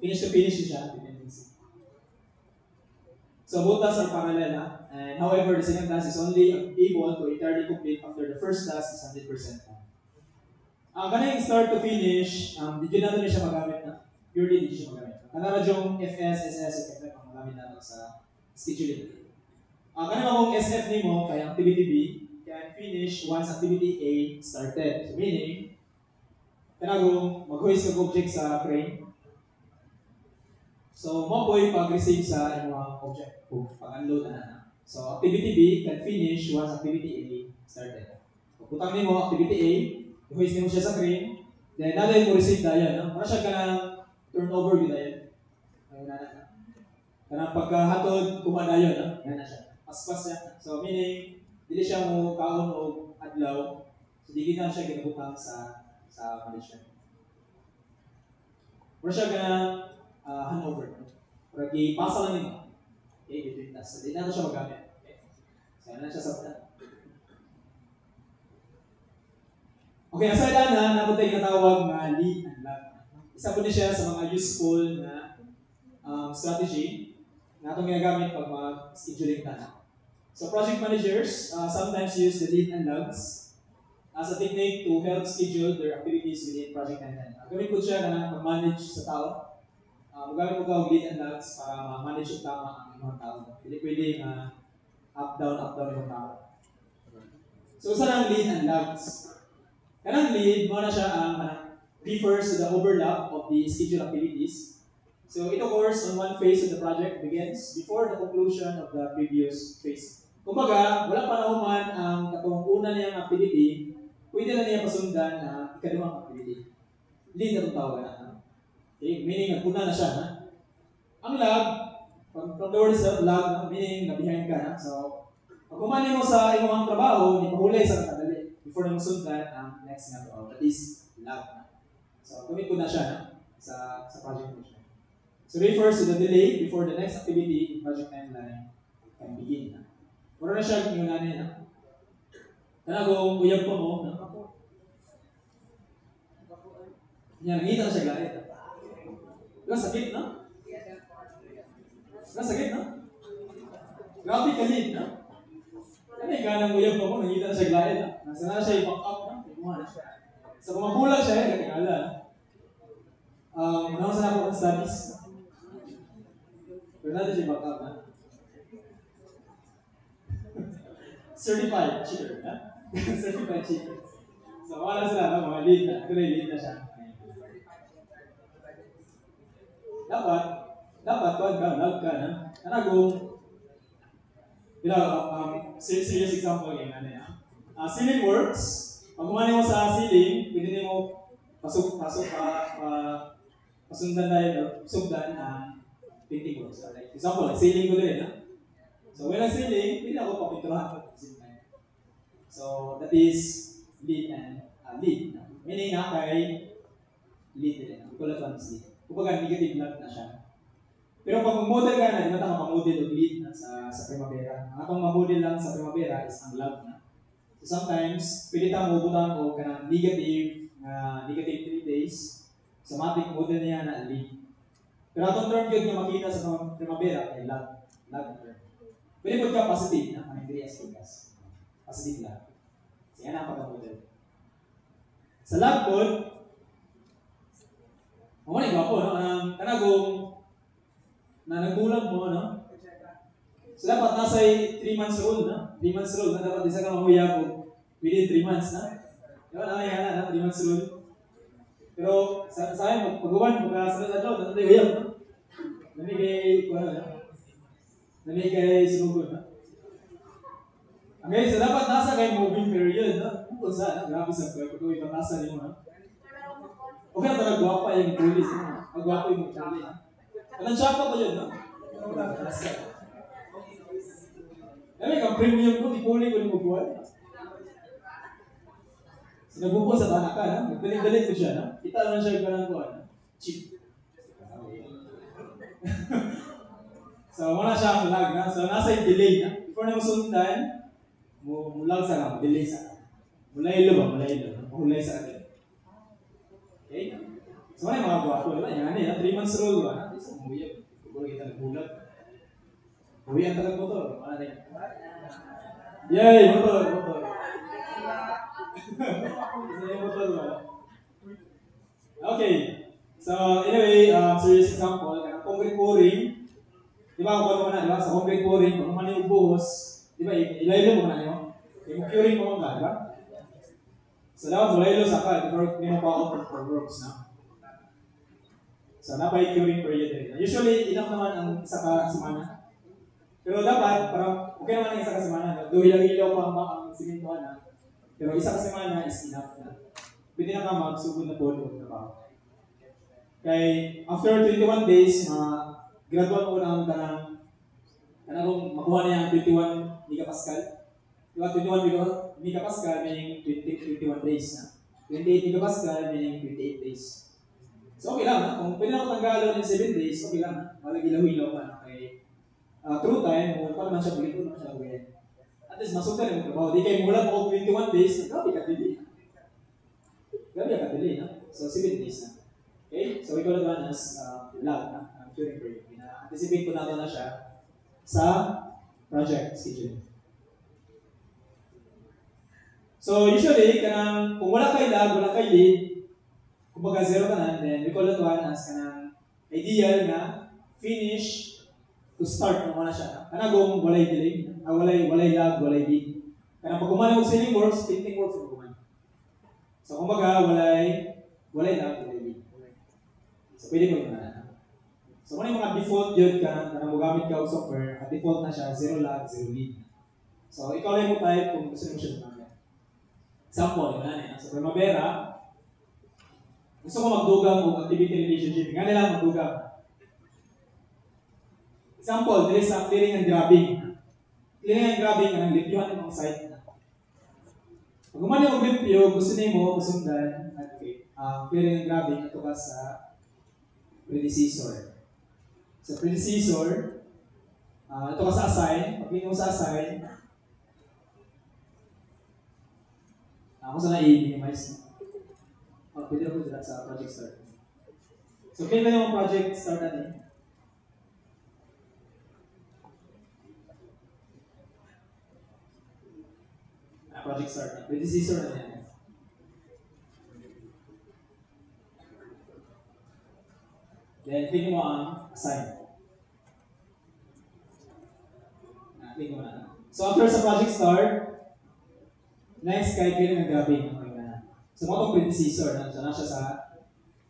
finish to finish siya, dependency. So, both tasks are parallel, and however, the second task is only able to entirely complete after the first task is 100% done. Ang kaning start to finish, did you natin siya magamit na? Purely did siya magamit. Kanara yung FS, SS, etc. ang magamit natin sa scheduling. Ang kaning akong SF nimo kay activity B can finish once activity A started. So, meaning, kanagong mag-hoist ng object sa crane. So, mo po'y pag-receive sa inyong object o pag-unload na. So, activity B can finish once activity A started. Pagputang nimo activity A, i-hoist nimo siya sa crane, then naday mo receive dayan. Para siya ka ng turnover with dayan. Kanang pagkahatod, kumadayon. Yan na siya. Paspas siya. So, meaning, dili siya mo kaon o adlaw. So, di kita siya ginabutang sa management. Para siya ka handover. Pero ipasa lang nimo. Okay, between tasks. So, di na siya magamit. Okay. So, na siya sa plan. Okay, aside na, napunta yung natawag na lead and lag. Isa po na siya sa mga useful na strategy na itong ginagamit pag mag-scheduling tayo. So, project managers sometimes use the lead and lags as a technique to help schedule their activities within project timeline. Gamit po siya na mag-manage sa tao. Magamit po ka lead and lags para ma-manage yung tama ang inyong tao. Hindi pwedeng up-down yung tao. So, saan ang lead and lags? Kanang lead, mo na siya refers to the overlap of the schedule activities. So, it occurs on one phase of the project begins before the conclusion of the previous phase. Kumbaga, wala pa naman ang katong una niyang activity, pwede na niya pasundan na ikaduhang activity. Lead na itong tawag na. Okay? Meaning, nagpuna na siya. Ang lag, from the word itself, lag, meaning, na-behind ka. So, pag kumani mo sa iyong trabaho, di pahulay sa kadali before na masundan ang next nga trabaho. That is lag. So, kumit ko na siya sa project management. So, refers to the delay before the next activity in project timeline can begin. Mura na siya yung nanin. Kanagong uyab pa mo. Yan, nakita na siya gayet. Diba sakit, no? Diba sakit, no? Grabe ka lead, no? Ano yung ganang uyab pa mo, nakita na siya gayet. Nasa na siya i-back up, no? So, kung mabulag siya, katingala. Manawag sa ako ng studies. Pero natin siya back up, ha? Certified cheater, ha? Certified cheater. So, wala sila, mga lead na. Ito na yung lead na siya. Dapat, lag ka, na? Kanagong, serious example yung ano yan. Ceiling works. Pag kumani mo sa ceiling, pwede mo pasundan tayo, sugdan ang painting works. Like, example, like ceiling ko din, ha? So, when I'm ceiling, pwede ako papinturahan ko. So, that is lead and lead. Meaning na kay lead din. Equivalent one is lead. Kumbaga, negative lag na siya. Pero pag mag-model ka na, di ba ito makamodel o lead na sa primavera. Ang atong mamodel lang sa primavera is ang lag na. So sometimes, pwede tayo mabubutan o kanang negative 3 days. So matik model niya na lead. Pero atong term yun yung makita sa primavera ay lag. Lag na term. Pwede po ka positive na, kanang 3 as positive lag. So yan ang pagka-model. Sa lag code, ako na yung gwapo, no? Kanagong na nagbulag mo, no? So dapat nasa 3 months rule na. 3 months rule na dapat isa ka mahuya ko within 3 months na. Diba na yan na 3 months rule. Pero sa akin, pag-uwan, pagkasunod na daw, natay uyab na. Namigay, namigay sinugod na. Okay, so dapat nasa kayo moving period, no? Kung saan, grabe sa pwede ko ipatasa niyo, no? Okay na talaga guwapa yung pulis, no? Magwapo yung pulis, no? Anong shop ko yun, no? Dami kang premium ko, ipuli ko ni Mubuan. So, nagbubuo sa tanak ka, no? Nagdalit ko siya, no? Kita naman siya yung ganang ko, no? Cheap. So, wala siya ang lag, no? So, nasa yung delay, no? Before na masundan, mulag sa lang, delay sa. Mulay ilo ba? Mulay ilo. Mulay sa atin. Okay? So, wala yung mga guwapo, diba? Yan, 3 months rule, diba? Isa umuwi yun. Siguro kita nagbulag. Uwi ang talag motor. Wala na yun. Yay! Motor! Motor! Isa yung motor, diba? Okay. So, anyway, serious example, concrete pouring. Diba, kung ano na, diba? Sa concrete pouring, kung ano yung buhos, diba, ilaylo mo na nyo. Yung curing mo nga, diba? So, dapat mulaylo sa ka, before hindi mo pa out for works, no? So, napay curing period rin. Usually, enough naman ang isa ka semana. Pero dapat, parang okay naman ang isa ka semana. No? Duhilang-ilaw pa ang simintuan na. Pero isa ka semana is enough na. Pwede na ka magsugod na po ng trabaho. Kay, after 21 days, graduate mo ng kanang makuha niya ang 21 megapascal. Diba, 21 megapascal meaning 21 days na. 28 megapascal meaning 28 days. So okay lang, kung pwede na ako tanggalon in 7 days, okay lang. Malagilaw-ilaw ka na kay true time, kung pa naman siya bulit, naman siya gawin. At least masukta rin mo trabaho. Di kayo mula pa 21 days, grabe ka dili. Grabe ka dili, no? So 7 days na. Okay? So ikaw naman as lag na, curing period. Na-anticipate ko natin na siya sa project schedule. So usually, kung wala kay lag, wala kay lead, kumbaga zero ka na, then we call that one as kanang ideal na finish to start na wala siya. Kanang walay delay, walay lag, walay lead. Kanang pag umali mo ceiling works, painting works na kumani. So kumbaga, walay lag, walay lead. So pwede mo yung na. So kung yung mga default yun ka, na magamit ka o software, at default na siya, zero lag, zero lead. So ikaw lang mo type kung gusto mo siya gumamit. Example, yun na sa Primavera, gusto ko magdugang o activity relationship. Nga nila magdugang. Example, dili sa clearing and grabbing. Clearing and grabbing, ang lipyuhan ng mga site na. Pag umani mo lipyo, gusto niyo mo kasundan, clearing and grabbing, ito ka sa predecessor. Sa predecessor, ito ka sa assign. Pag mo sa assign, ako sana i-minimize. Pwede na po dito sa project start. So, click na yung project start natin. Project start na. Predecessor na yan. Then, click mo ang assign. Click mo na. So, after sa project start, next, kay clearing and grabbing. So, mo itong predecessor. So, na siya sa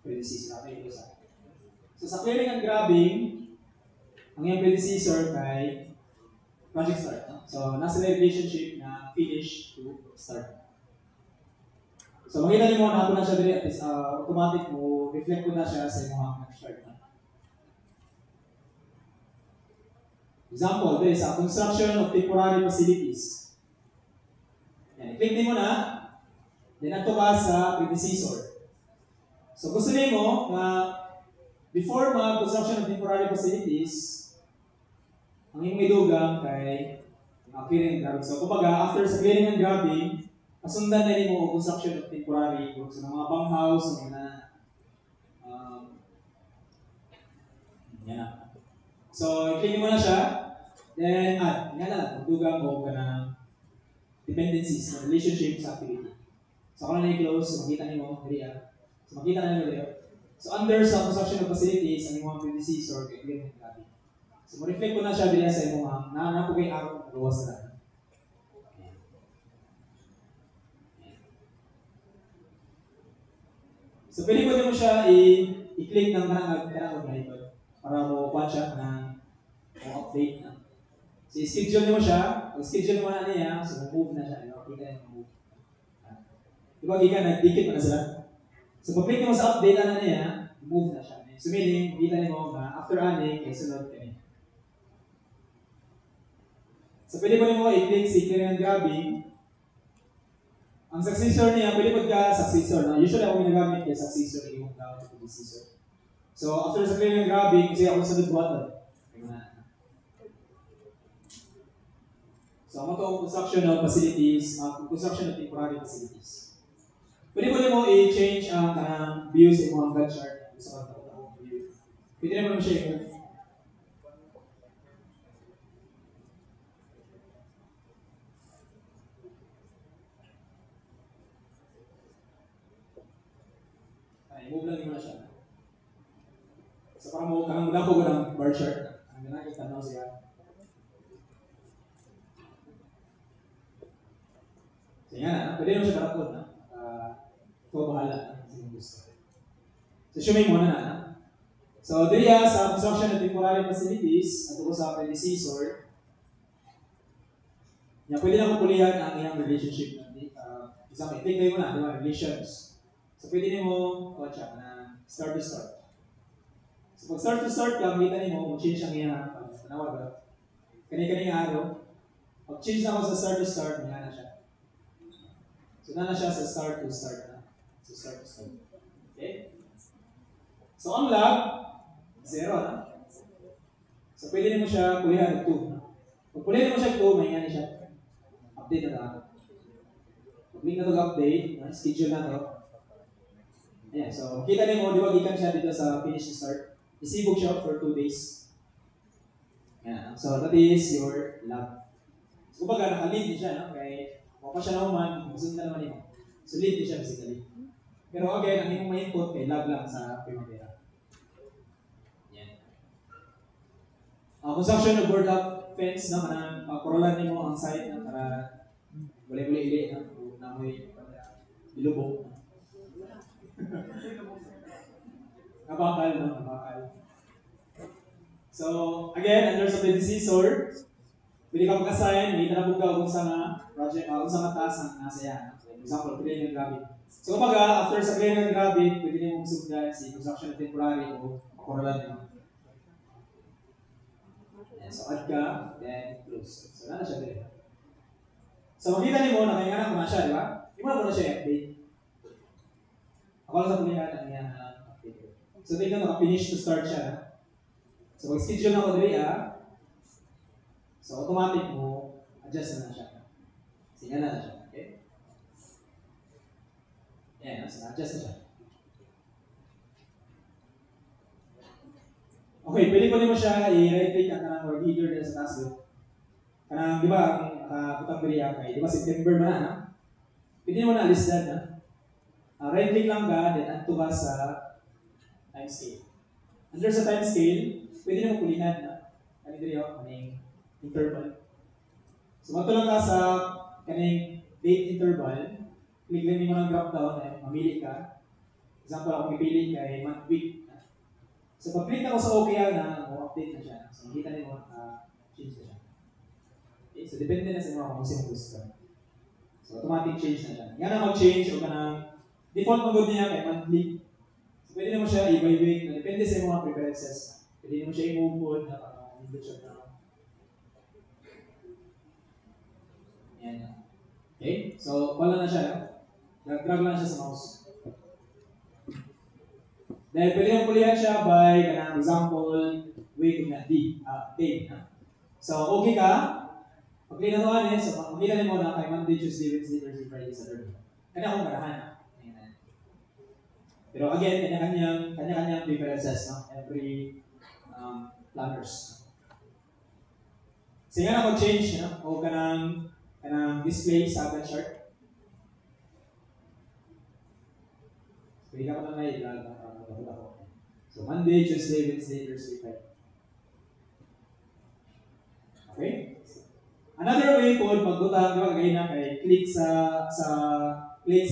predecessor. Okay, ito sa. So, sa clearing and grabbing, ang yung predecessor kay project start. No? So, nasa relationship na finish to start. So, makita niyo mo na ako na siya dili, at least automatic mo, reflect ko na siya sa mga start na. Example, this is construction of temporary facilities. Yan, i-click din mo na. Then, ato ka sa predecessor. So, gusto niyo mo na before mag-construction of temporary facilities, ang iyong idugang kay clearing and grabbing. So, kumbaga, after sa clearing and grabbing, kasundan na rin mo construction of temporary sa mga banghouse, sa mga yan. So, i-click mo na siya. Then, add. Yan na, magdugang mo ka ng dependencies, na relationship sa activity. So, ako na i-close, so makita niyo mo, so makita na niyo dito. So, under sa construction of facilities, ang mga predecessor, kay clearing and grabbing. So, mo-reflect ko na siya din sa imong ma'am. Na po kay ako gawas na. So, pwede po mo siya i-click ng kanang monitor para mo-kuha siya ng update na. So, i-schedule mo siya. Pag-schedule mo na niya, so, move na siya. Kita yung move. Diba, giga, nag-dikit mo na sila. So, pag-click mo sa update na niya, move na siya. So, meaning, kita mo na after adding, ay sunod ka niya. So, pwede mo i-click si clear and grabbing. Ang successor niya, pwede po ka successor. Usually ako ginagamit kay successor yung down to the successor. So, after sa clear and grabbing, kasi ako sunod button. So, ako itong construction of facilities, construction of temporary facilities. Pwede mo i-change ang views sa mga God chart sa pagkakataong view. Pwede naman mo siya i-move. I-move lang mo na siya. So, parang mo, kanang mula ko ng bar chart. Ang nakikita na siya. So, yan na. Pwede naman siya karakot na. Ikaw bahala na. Sino gusto. So, assuming mo na. So, diriya sa construction of temporary facilities, at ko sa predecessor, pwede na kukulihan ang iyong relationship. Example, i-click kayo mo na, di ba? Relations. So, pwede niyo mo, siya, na start to start. So, pag start to start ka, makita niyo mo, change ang iyong panawag ba? Kani-kaning araw, pag change na ako sa start to start, may na siya. So, na siya sa start to start na. So, start to start. Okay? So, ang log, 0 na. So, pwede mo siya kulihan ng 2. Kung kulihan mo siya 2, may nga siya. Update na lang. Pag-link na ito update, schedule na ito. Ayan, so kita niyo mo, di ba gikan siya dito sa finish to start. Isibog siya for 2 days. Ayan, so that is your log. So, kumbaga, naka-lead din siya, no? Kaya, kung pa siya na uman, gusto na naman yun. So, lead din siya basically. Pero again, ang iyong ma-input kay log lang sa Primavera. Yan. Construction of board up fence na kanang korolan niyo ang site na para boleh-boleh ili na may ilubog. Nabakal, no? Nabakal. So, again, under sa predecessor, pwede ka mag-assign, may tanabuga kung sa nga project, kung sa nga task ang nasa yan. For example, clearing and grabbing. So, kumbaga, after sa clearing and grabbing, pwede niyo mong sugdan si construction of temporary o korolan niyo. So, add ka, then close. So, na siya din. So, makita niyo mo, nakainganan mo na siya, di ba? Hindi mo na siya i-update. Ako lang sa pulihan ang yan update. So, tingnan naka-finish to start siya. Na? So, pag-schedule na ko dali, so, automatic mo, adjust na siya. Sige na siya. Okay? Yan, so, adjust na siya. Okay, pwede mo siya i-right-click ang kanang word header din sa taskbar. Kanang, di ba, ang nakaputang beriya kay, di ba, September mo na, pwede mo na listan na. Right-click lang ka, then add to ka sa time scale. Under sa time scale, pwede mo pulihan na. Kaning diriya, kaning interval. So, matulong ka sa kaning date interval, click lang mo ng drop down, mamili ka. Example, ako pipili kay month, week. So, pag-click ako sa OK na, update na siya. So, makita niyo mo, change na siya. Okay? So, depende na sa mga kung sino gusto. So, automatic change na siya. Yan na mag-change o kanang default mag-good niya kay monthly. So, pwede naman siya i-evaluate na depende sa mga preferences. Pwede naman siya i-move na hindi siya na. Yan. Okay? So, wala na siya. Drag lang siya sa mouse. Dahil pwede mong pulihan siya by, kanang example, week na day. So, okay ka. Pag-click na ito, so makita mo na kay Monday, Tuesday, Wednesday, Thursday, Friday, Saturday. Kanya akong ganahan. Pero again, kanya-kanyang preferences, no? Every planners. So, nga na mag-change, no? O kanang display sa agad chart. Pwede ka pa na i-drag. So, Monday, Tuesday, Wednesday, Thursday, Friday. Another way po pagbutang, di ba kagaya na kay click sa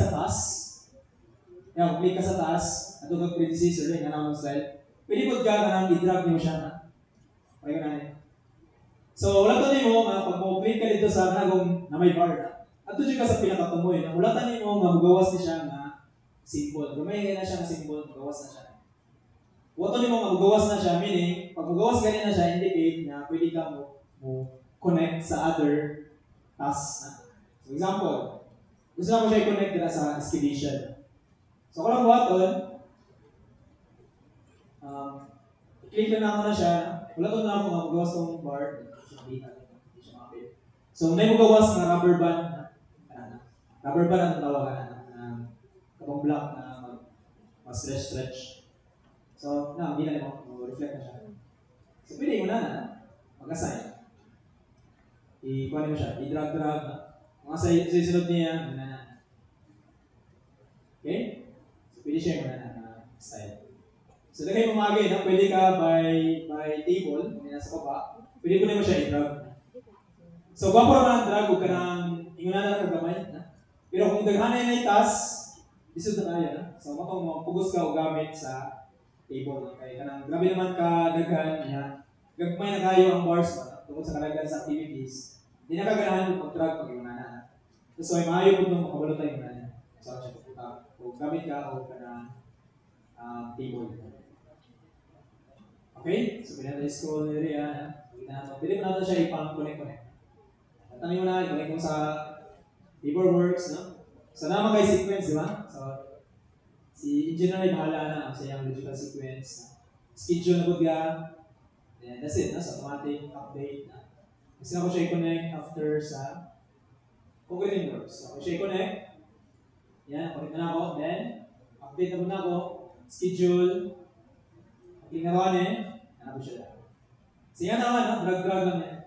taas. Yan, click ka sa taas, ato kag predecessor nga namang style. Pwede po ka kanang i-drag niyo siya na. Okay na ni. So wala to nimo nga pag mo click ka dito sa kanang na may bar na. Ato jud ka sa pinakatumoy na wala ta nimo nga mugawas ni siya nga symbol. Gamay na siya nga symbol, mugawas na siya. Wato nimo nga mugawas na siya, meaning pag mugawas gani na siya indicate na pwede ka mo connect sa other tasks na. So example, gusto na ko siya i-connect dito sa escalation. So kung lang buhaton, i-click lang ako na siya. Wala to na ako nga magawas tong bar. Hindi siya makapit. So may magawas na rubber band na. Rubber band ang tawagan na kapag block na mag-stretch. So hindi na mo reflect na siya. So pwede mo na mag-assign. I-kuha mo siya, i-drag na. Mga sa sunod niya, na. Okay? So pwede siya yung na style. So dahil pumagay na, pwede ka by table, kung nasa baba, pwede mo siya i-drag. So gwapo naman ang drag, huwag ka nang ingunan na kagamay. Pero kung daghanay na itas, isod na kaya na. So matong pugos ka o gamit sa table. Okay? Kanang grabe naman ka daghan niya. Gagmay na kayo ang bars mo tungkol sa kalagyan sa activities. Hindi na kaganahan yung mag-drag pag ingunan na. So ay maayo po itong makabalot tayo ingunan. So kung gamit ka o ka na table. Okay? So pinata-scroll na rin yan. Pwede pa natin siya ipang-connect. Tanong mo na, i-connect mo sa Paperworks, no? So naman kay sequence, di ba? So, si engineer ay bahala na sa iyang logical sequence. Schedule na po ka. Then that's it, no? So automatic update na. Kasi na ko siya i-connect after sa programming works. So, ako siya i-connect. Yan, connect na ako. Then, update na po na ako. Schedule. Click na ako ano po siya. So yan naman, no? Drag lang yan.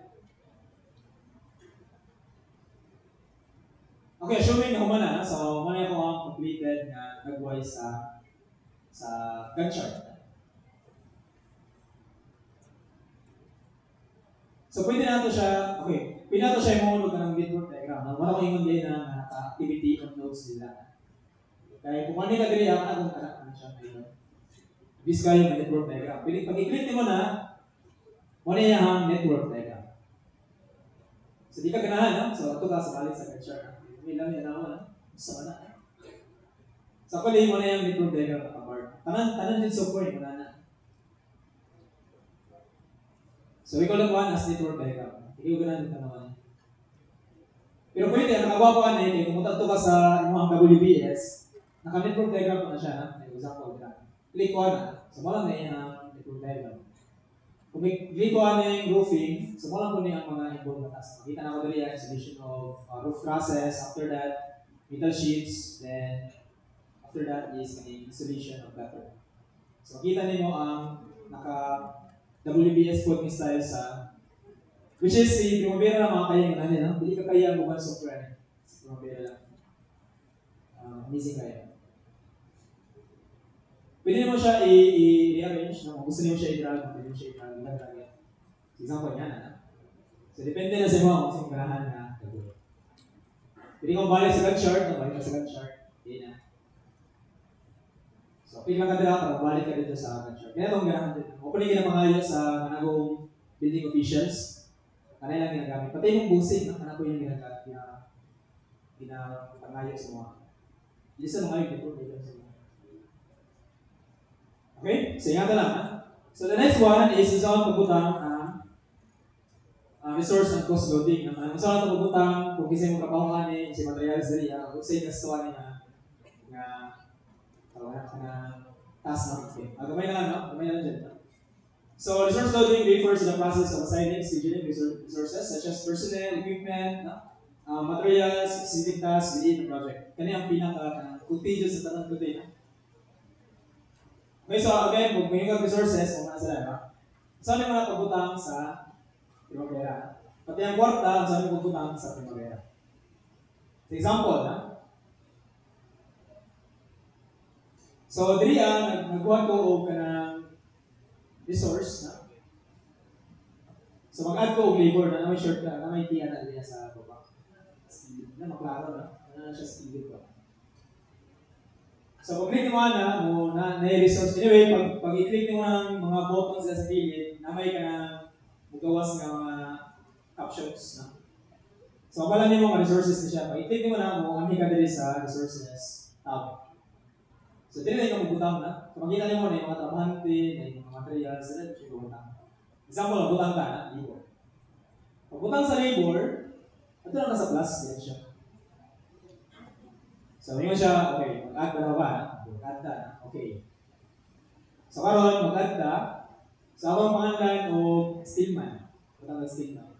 Okay, assuming na humana, no? So humana ko ang completed na nag-wise sa Gantt chart. So pwede na ito siya, okay, pwede na ito siya imunod ka ng network diagram. Wala ko ingon din na naka-activity on nodes nila. Kaya kung ano ka dili, ako kung siya ngayon. Bis kayo ng network diagram. Pwede, pag i-click mo na, muna yung network diagram. So di ka ganahan, no? So ito ka sa balik sa Gantt chart. May lang yan ako, no? Gusto ka na. So ako mo na yung network diagram na cover. Tanan din software, muna na. So we call that one as network diagram. Ikaw ganahan din tanawan. Pero pwede, nakagawa pa na yun. Kung ito ka sa imuhang WBS, naka-network diagram pa na siya, na? For example, click ko na. So malang na yan ang network diagram. Kung click ko na yung roofing, so malang po niya ang mga involved na task. Makita na ko dali ang exhibition of roof trusses. After that, metal sheets. Then, after that is the installation of gutter. So kita niyo ang naka-WBS coding style sa which is si Primavera na mga kaya yung nanin, no? Hindi ka kaya ang mobile software. Si Primavera lang. Amazing kaya. Pwede mo siya i-arrange, no? Kung gusto niyo siya i-drag, pwede mo siya i-drag. Example yan, na. So, depende na sa mga kung saan karahan na gagawin. Pwede kong balik sa Gantt chart, no? Balik ka sa Gantt chart. Hindi na. So, pick lang ka dila para balik ka dito sa Gantt chart. Kaya itong ganahan dito. Opening ka na pangayo sa managong building officials. Kanay lang ginagamit. Pati yung busing, no? Kanay ko yung ginapangayo sa mga. Hindi sa mga yun, dito sa mga. Okay? So, ingatan lang, ha? So, the next one is saan pagutang resource and cost loading. Saan ito pagutang kung kasi mong kapahuan si materials dali, kung sa gastuan nga task na okay. Gamay na lang, no? Gamay na lang dyan. So, resource loading refers to the process of assigning scheduling resources such as personnel, equipment, materials, specific tasks within the project. Kani ang pinaka-kunti dyan sa tanong kunti, no? Okay, so again, kung may resources, kung nasa lang, saan yung mga pagutang sa Primavera? Pati ang kwarta, saan yung pagutang sa Primavera? For example, na? So, diri nagkuhan ko o ka ng resource, na? So mag-add ko og labor na may shortcut na may tiyan na diya sa baba. Skilled na maklaro na. Ano na siya skilled ba? So pag-click mo na mo na resource. Anyway, pag i-click mo ang mga buttons sa gilid, na may ka na mugawas nga mga captions na. So wala niyo mga resources na siya. Pag i-click mo na mo, ang ka diri sa resources tab. So dili na yung butang na. So makita niyo mo na yung mga trabahante, na yung mga materials, na yung butang. Example, butang ka na, labor. Pag butang sa labor, ito na nasa plus, yan siya. So, yun siya, okay, mag-add na ba? Mag-add na, okay. So, karon mag-add na, sa akong pangalan o Steelman. Butang ng Steelman.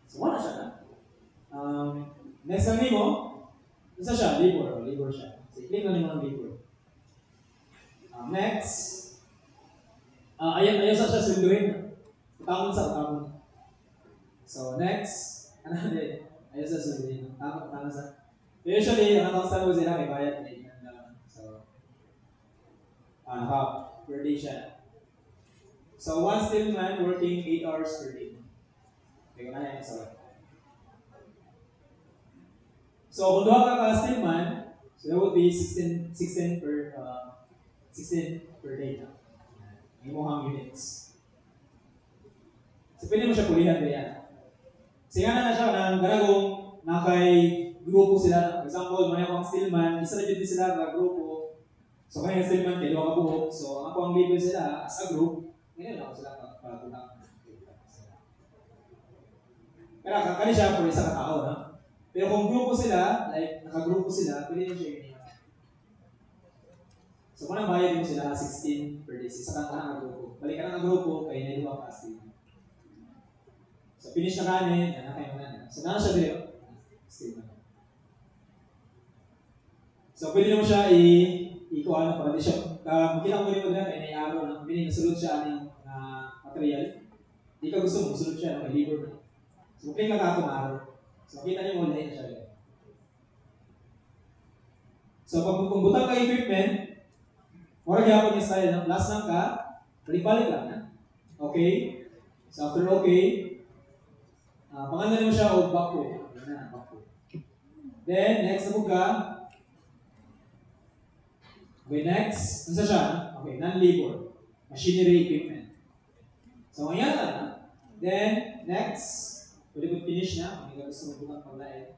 So, wala siya na. Next lang nimo, isa siya, labor, labor siya. So, i-click na nimo ng labor. Next, ayaw sa siya sunduin. Utamon sa utamon. So, next, ano din? Ayaw sa sunduin. Utamon sa. Usually, ang atang sa sila may bayad na ikan naman. So, per day siya. So, one Steelman working 8 hours per day. Okay, kung yan, sorry. So, kung duha ka Steelman, so that would be 16 per day na. Ang imuhang units. So, pwede mo siya pulihan kaya. Siya na siya ng garagong na kay grupo sila. For example, may akong Steelman, isa na dito sila sa grupo. So, kaya yung Steelman, kayo ako buhok. So, ang ako ang label sila as a group, ngayon ako sila pagpunang. Kaya kakali siya for isa katao, no? Pero kung grupo sila, like nakagrupo sila, pwede nyo siya yun. So, kung nang bayad mo sila 16 per day, isa ka na grupo. Balik ka na ng grupo, kaya na yung casting. So, finish na kanin, yan na kayo na. So, na siya dito. Steelman. So, pwede naman siya i-kuha na para di siya. Makita mo rin mo dyan, kaya nai-araw na. Meaning, nasulod siya ng material. Di ka gusto mo, nasulod siya, may labor na. So, click lang ako araw. So, makita niyo mo, lahat na siya. So, kung butang ka equipment, mura gyapon yung style ng plus lang ka, balik-balik lang na. Okay? So, after okay, pangalan mo siya o backhoe. Backhoe. Then, next na po ka. Okay, next. Ano siya? Okay, non-labor. Machinery equipment. So, ayan na. Then, next. Pwede ko finish na. Kung gusto mo butang paglain.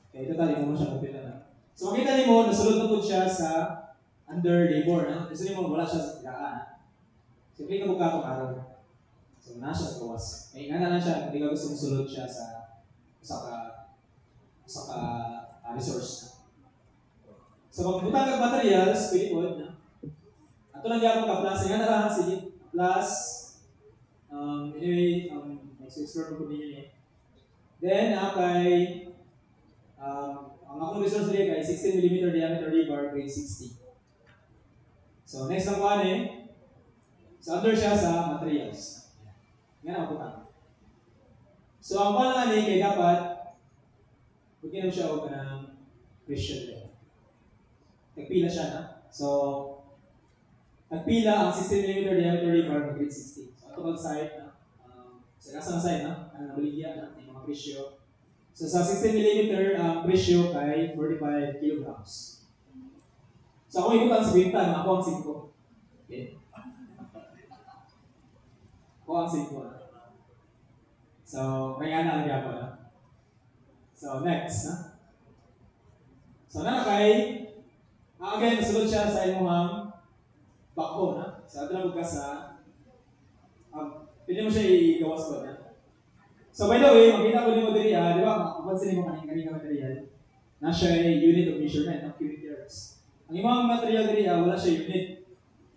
Okay, ito tali mo siya kapila na. So, makita niyo mo, nasulod na po siya sa under labor. No? Gusto niyo mo, wala siya sa tigaan. So, click na po ka itong araw. So, nasa sa gawas. May nga na lang siya, hindi ka gusto mong sulod siya sa resource. So, magbutang ng materials, pwede po, na. Ato lang gyapon ka plus, nga na lang, sige, plus, anyway, explore ko din yun eh. Then, ang akong resource din kay 16mm diameter rebar, grade 60. So, next lang ko so, under siya sa materials. Nga na magbutang. So, ang pala kay dapat, bigyan mo siya o ka ng pressure din. Nagpila siya na. So, nagpila ang 16mm diameter rebar, grade 60. So, ito kang side na. Sa kasang side na, ang nabaligyan na, yung mga presyo. So, sa 16mm, ang presyo kay 45 kilograms. So, ako ikutang sa binta, ako ang 5. Okay? Ako ang 5 na. So, may ana ang gyapon na. So, next, na. So, kay again, nasulod siya sa imuhang backbone, ha? So, ito na buka sa pwede mo siya i-gawas ko, ha? So, by the way, makita ko din mo diri, di ba? Mapansin mo kanina material. Na siya ay unit of measurement, ng cubic yards. Ang imong material diri, wala siya unit.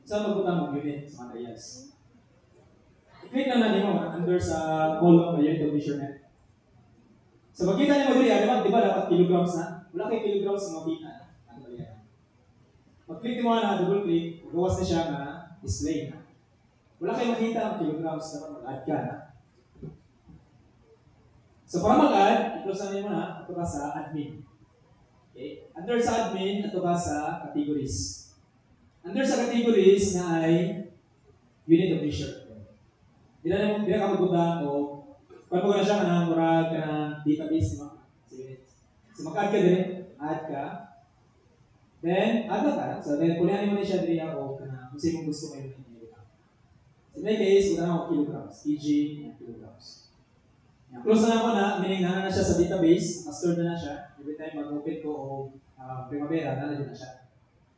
Saan magbutang ng unit sa materials? I-click na natin mo under sa column na unit of measurement. So, makita niyo mo diri, di ba dapat kilograms na? Wala kay kilograms na makita. Mag-click mo na, double click, gawas na siya na display na. Wala kayo makita ang kilograms na mag-add ka na. So para mag-add, i-close na mo na, ito ka sa admin. Okay? Under sa admin, ito ka sa categories. Under sa categories na ay unit of measure. Di na ka magbutang o kung mo na siya kanang murag kanang database mo. Sige. So mag-add ka din, add ka. Then add na ka. So then kulihan mo na siya diri o kanang kung sino gusto mo yung kilograms. So in my case, buta na ako kilograms, kg kilograms. Yeah. Close na ako na, meaning na siya sa database, stored na siya. Every time mag-open ko o primavera, na siya.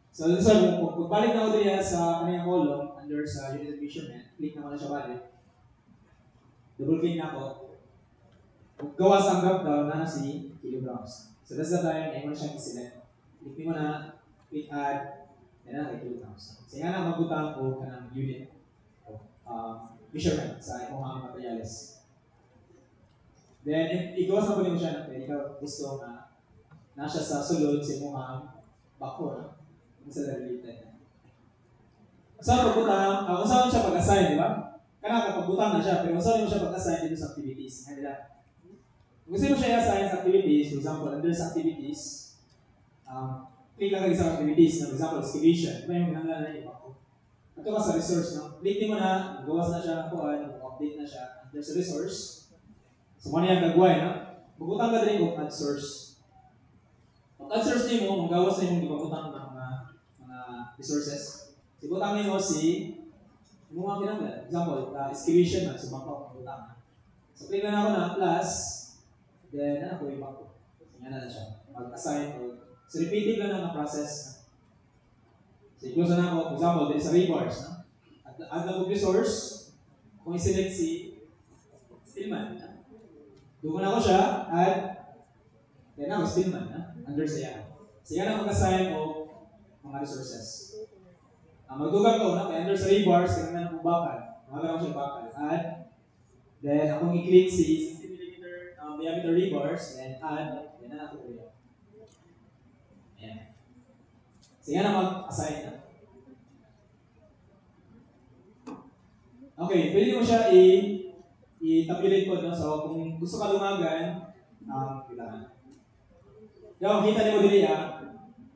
So kung balik na ako diri sa kaniyang column under sa unit of measurement, click na ko na siya balik. Double click na ako. Gawa sa drop down na si kilograms. So that's the time ay mo na siyang i-select. Click mo na, click add, yan na kay kilograms. So yan ang magbutang ko kanang unit of measurement sa imong mga materials. Then igawas na po mo siya na ikaw gusto na nasa sa sulod sa imong bako na sa related. Sa pagbutang, usahan siya pag-assign, di ba? Kana kapag butang na siya, pero usahan mo siya pag-assign dito sa activities. Nga gusto mo siya i-assign sa activities, for example, under sa activities, click lang kayo sa activities, for example, excavation. Diba yung ginagawa na iba ko? Ito ka sa resource, no? Click mo na, gawas na siya, update na siya, under sa resource. So, ano yung gagawin, no? Magbutang ka din kung add source. Pag add source niyo mo, magawas na yung ibabutang ng mga resources. So, butang niyo mo yung mga ginagawa. Example, excavation na, sumapa ko butang. So, click na ako na plus, then ako yung bako. Yan na siya. Mag-assign o so repeating lang ang process. So i-close na ako. For example, there is a rebars. Add na ko resource. Kung i-select si Stillman. Doon na ako siya. Add. Then ako Stillman. Under siya. So yan ang mag-assign o mga resources. Magdugang ko na. Kaya under sa rebars, kaya na ako bakal. Magalang ko siya bakal. Add. Then akong i-click si 60 mm diameter rebars. Then add. Yan na ako rin. Ayan. So yan ang mag-assign na. Okay, pwede mo siya i-tabulate po. No? So kung gusto ka lumagan, kailangan. Yung kita niyo mo dili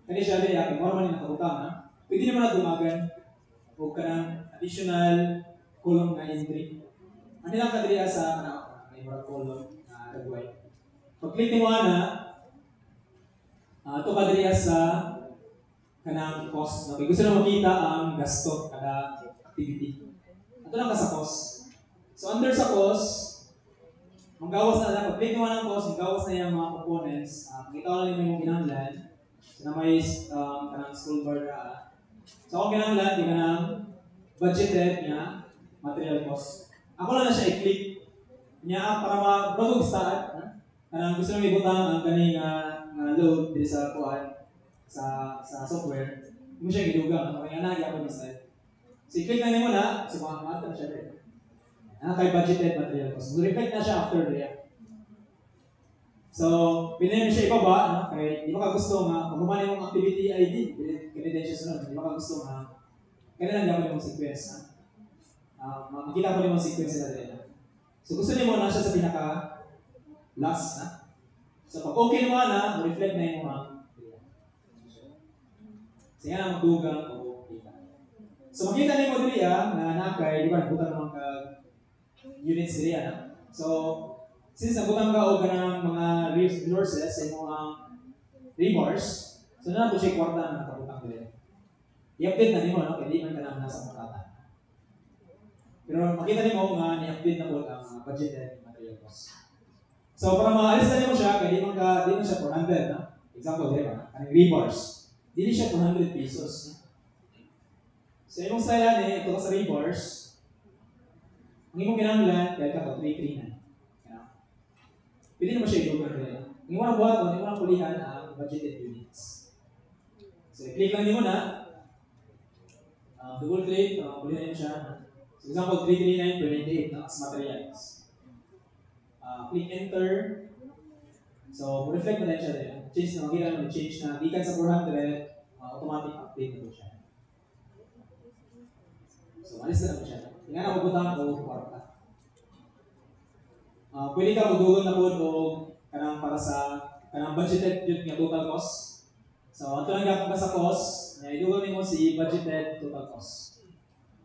kani siya dili kung ano man yung nakabutang pwede naman na dumagan o ka ng additional column na entry. Ano lang ka dili sa may mga column na nagway. Pag-click mo ito ka diri sa kanang cost. No? Gusto na makita ang gasto kada activity. Ito lang ka sa cost. So under sa cost, magawas na pag-click mo ng cost, magawas na yung mga components. Makita ko lang yung ginanglan. So na may kanang scroll bar na. So kung ginanglan, di ka ng budgeted niya material cost. Ako lang na siya i-click niya para ma-product start. Kanang gusto nang ibutang ang kaning load dito sa kuan sa software, mo siya gidugang, kaya na gyapon ni style. So i-click na nimo na, so makakata na siya dito. Kay budgeted material cost. So reflect na siya after there. So pinili mo siya ibaba, no? Kaya di ba ka gusto nga pag humani mong activity ID, credentials na, di ba ka gusto nga kailan lang gyapon yung sequence, makikita mo yung sequence na dito. So gusto niyo mo na siya sa pinaka last na. So pag okay naman reflect na yung mga so yan ang magdugang o kita. So makita niyo mo dili na nakay, di ba, nabutang naman ka units dili So since nabutang ka o ka ng mga resources sa mga rebars, so na ito siya kwarta na nakabutang dili. I-update na niyo, no? Kaya di man ka naman nasa matata. Pero makita niyo nga ni-update na po ang budgeted material cost. So para maalis na mo siya, kaya di man siya 400, no? Example, di ba? Kaning rebars. Di siya 400 pesos. No? So yung style ito ka sa rebars, ang imong kinahanglan, kaya ka 339. Pwede naman siya i-dogan rin. Ang imong na buhat, ang imong na kulihan ang budgeted units. So i-click lang niyo na, double click, kulihan niyo siya. So example, 339.28 as materials. Click enter. So, reflect na siya din. Change na, makita naman change na. Gikan sa 400, automatic update na siya. So, alis na naman siya. Tingnan na mabutang o kwarta. Pwede ka magdugon na po o kanang para sa kanang budgeted yun nga total cost. So, ito lang gapon ka sa cost. Idugon mo si budgeted total cost.